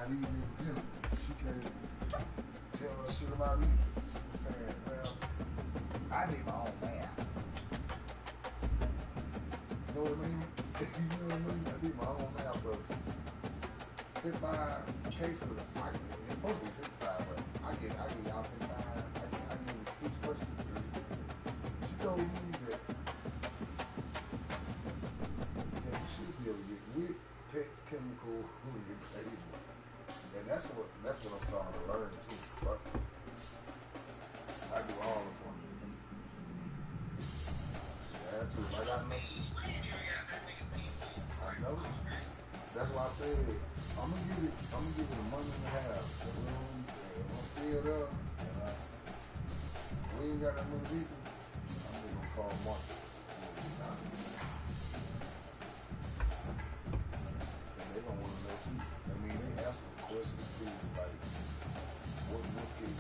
Even Jennifer, she can't tell us shit about me. She was saying, well, I did my own math. You know what I mean? I did my own math. So 55 cases, it's supposed to be 65, but I get y'all 55. I give each person 3. She told me that you should be able to get WIC, pets, chemical, and page. And that's what I'm starting to learn too. But I do all of them. Yeah, too. I know. That's why I said I'm gonna give it a month and a half. The room, I'm gonna fill it up, and we ain't got that many people. I'm just gonna call Mark. And they gonna want to know too. I mean, they ask us questions too, like, what can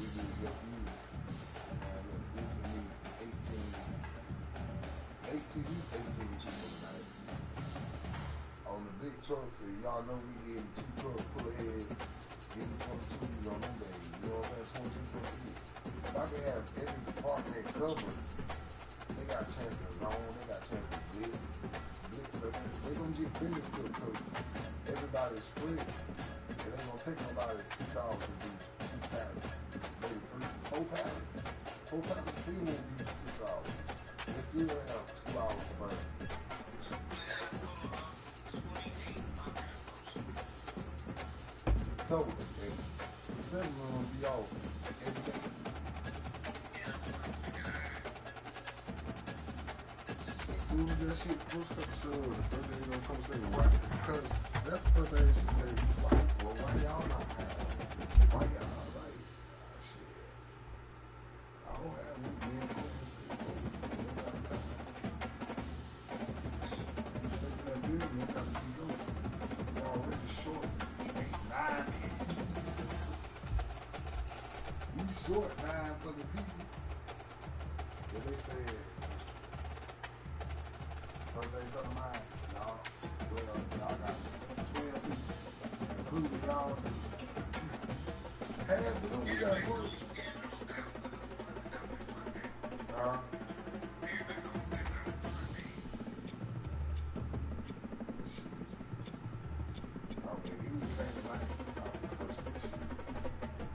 we do to help you? And look, we can need 18 people tonight. On the big trucks, and y'all know we get 2 trucks full of heads, getting 22s on them days. You know what I'm saying? 22 for each. If I can have every department covered, they got a chance to zone, they got a chance to blitz, do they're going to get finished because everybody's spread. It ain't going to take nobody 6 hours to do 2 pallets. Maybe 3, 4 pallets. 4 pallets still won't be 6 hours. They still have 2 hours to burn. Total. And 7 of them be off every day. As soon as that shit push up, sure, the first thing they gonna come say, why? Because that's the first thing she say, why y'all not have? Why y'all not like? Shit. I don't have one man going to say, they got a time. You taking that building, you gotta keep going. You're already short 8, 9 people. We short 9 fucking people. But they said, first thing come to mind, y'all, well, y'all got 12 people, including y'all. Half of them we got work.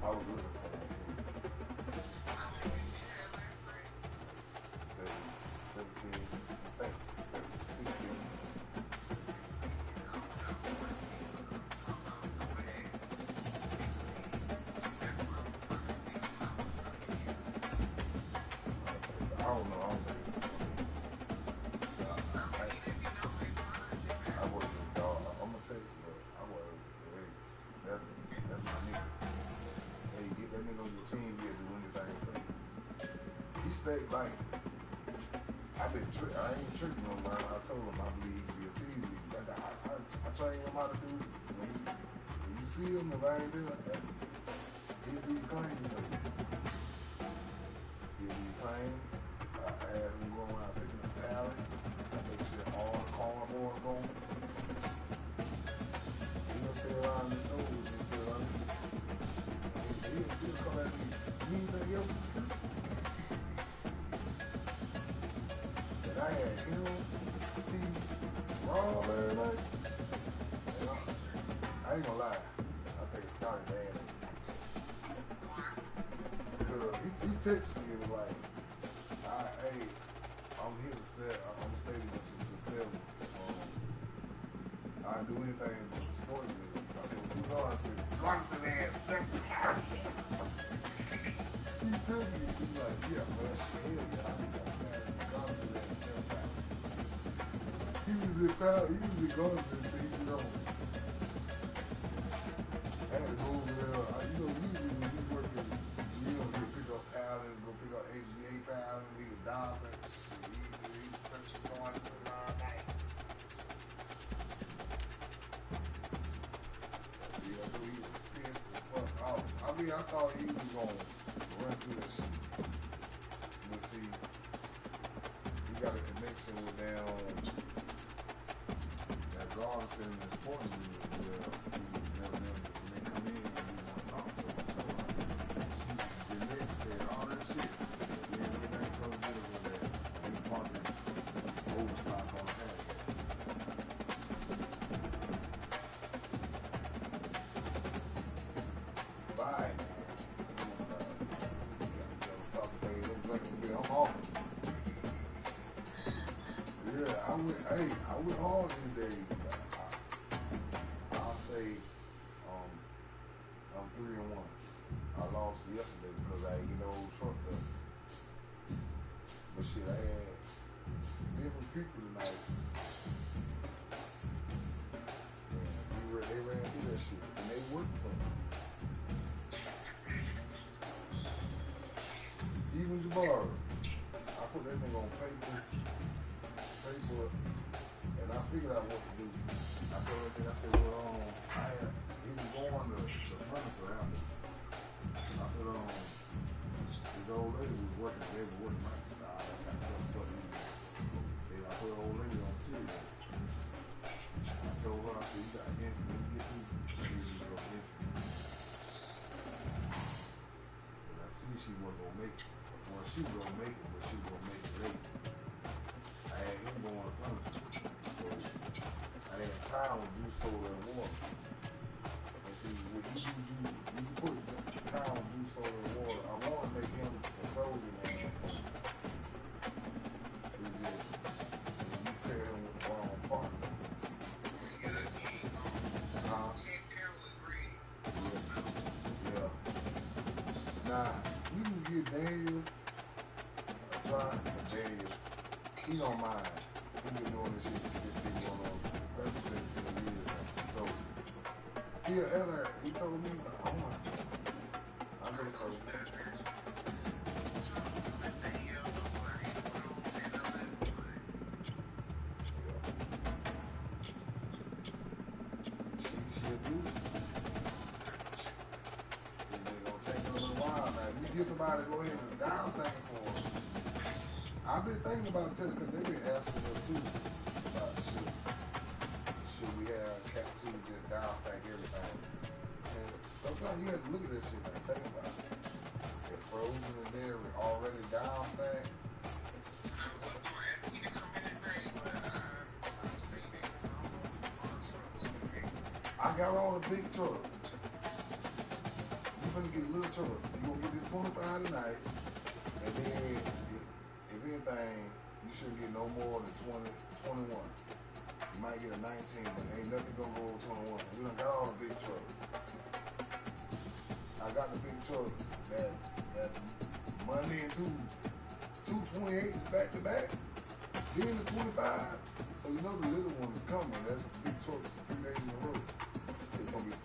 I was looking for that too. 17, thanks, 16. I don't know. I don't think. I work with dog. I'm gonna tell you, but I work with. Hey, that's my nigga. Hey, get that nigga on your team. He'll do anything for you. He stayed like. I ain't tripping on mine. I told him I believe he could be a team lead. I train him how to do it. When you see him, if I ain't there, he'll do your claim. He'll do your claim. I ask him going out picking up pallets. I make sure all the cardboard going. He'll stay around the stove until he'll still come at me. Anything else? And I had him, T, Rob last night. I ain't gonna lie. I think Scotty bad. Because he texted me and was like, hey, I'm here to sell. I'm staying with you to sell. I'll do anything but destroy you. I said, what you going? I said, Garson had 7 pounds. He took me. He was like, yeah, man, shit, yeah. Garson had 7 pounds. He was in Garson, so he know. I had to go over there. Usually when he working, he'll pick up pallets, go pick up HBA pallets. He could dance like shit. He touch going all night. See, I knew he was pissed the fuck off. I mean, I thought he was gonna run through that shit. But see, he got a connection with that Garson and Sporting News where when they come in and we want to talk to them. So Jeanette said all that shit. And then everybody comes with us with that. We parking overstock on that. Bye. I'm off. Yeah, I went all these days. I'll say I'm 3-1. I lost yesterday because I ain't get the old truck done. But shit, I had different people tonight. And they ran through that shit. And they worked for me. Even Jabari. I put that nigga on paper, and I figured out what to do. I told that nigga, I said, well, he was going to the furniture after. I said, his old lady was working, they were working right beside. I got something for you. I put an old lady on cereal. I told her, I said, you got to get through. You go get through. And I see she wasn't going to make it. Well, she was going to make it, but she was going to make it late. I had him going furniture. So town with juice, soda, and water. And see, when you do juice, you can put town juice, soda, and water. I want to make him a frozen man, but it just, you pair him with the wrong partner. Yeah. Nah, you can get Daniel a try, but Daniel, he don't mind. He been doing this shit for 15 going on 17 years. So, he told me, oh my God, I'm gonna close it. She'll do it. Get somebody to go ahead and dial stand for us. I've been thinking about it because they've been asking us too about should we have Cat 2 just dial stack everything. And sometimes you have to look at this shit and think about it. If Frozen and there already dial stack. I got all the big trucks. You're gonna get little trucks. You're gonna get this 25 tonight, and then if anything, you shouldn't get no more than 20, 21. You might get a 19, but ain't nothing gonna go over 21. We done got all the big trucks. I got the big trucks that Monday and Tuesday. 228s back to back. Then the 25. So you know the little one is coming. That's the big trucks 3 days in a row. It's gonna be fun.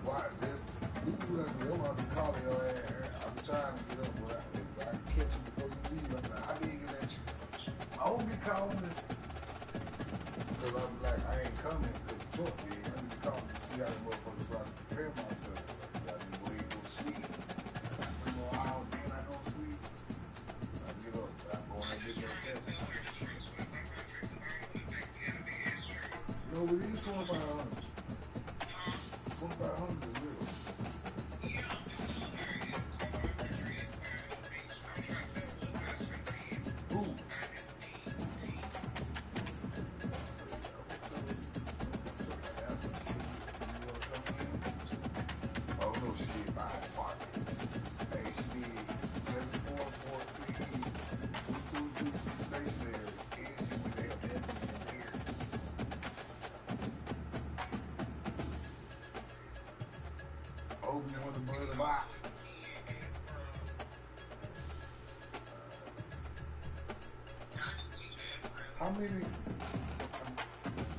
Why just you like me? I'm be calling your ass. I'm trying to get up, but if I can catch you before you leave, I'm like, I didn't get at you. I won't be calling it because I'm like, I ain't coming because the truck big. I need to call to see how the motherfucker so I can prepare myself. I need to go ahead and go to sleep. 3 more hours, then I go to sleep. I get up, I go and get your test. No, it is 2,500. 2,500 is little. Who? Oh no, she did 5 apartments. Hey, she did 74, 14, 222 stationary, and she went there here. Obi was a bird of box. How many?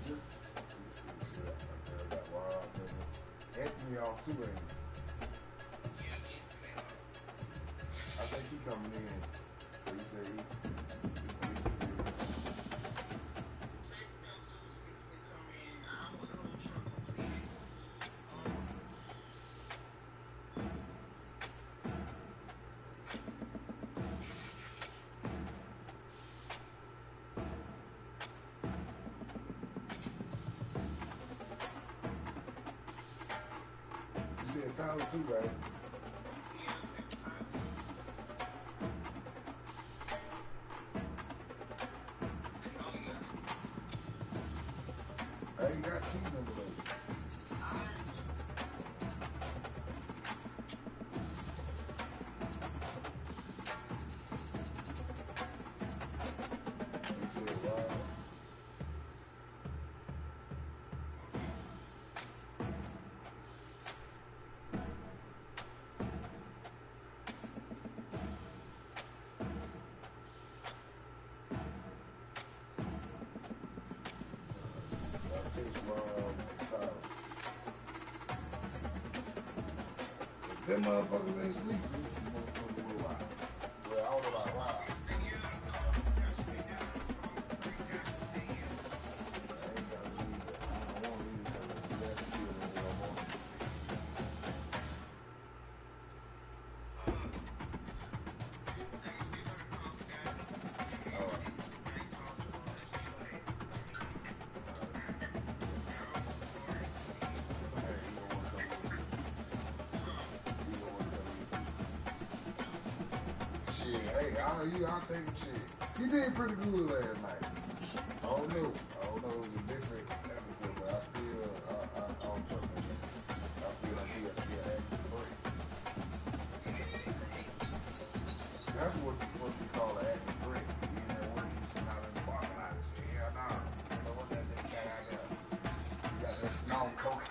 Just let me see shit. I got wild. Anthony off too, ain't he? I think he coming in. He said he said Tyler too, right? I ain't got T number though. He said, wow. Them motherfuckers ain't sleep. Well, I don't know about why. I'll take him shit. He did pretty good last night. I don't know. It was a different atmosphere, but I don't trust him. I feel like he acting great. That's what we call an acting great. Being there when he's sitting out in the parking lot and shit. Yeah, nah. You know what that nigga got out there? He got that strong coat.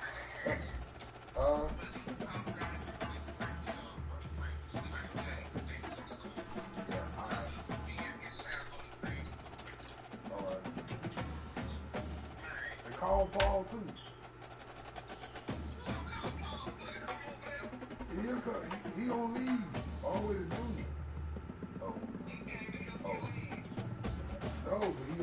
Call Paul too. He don't leave all the way to Junior. Oh, but he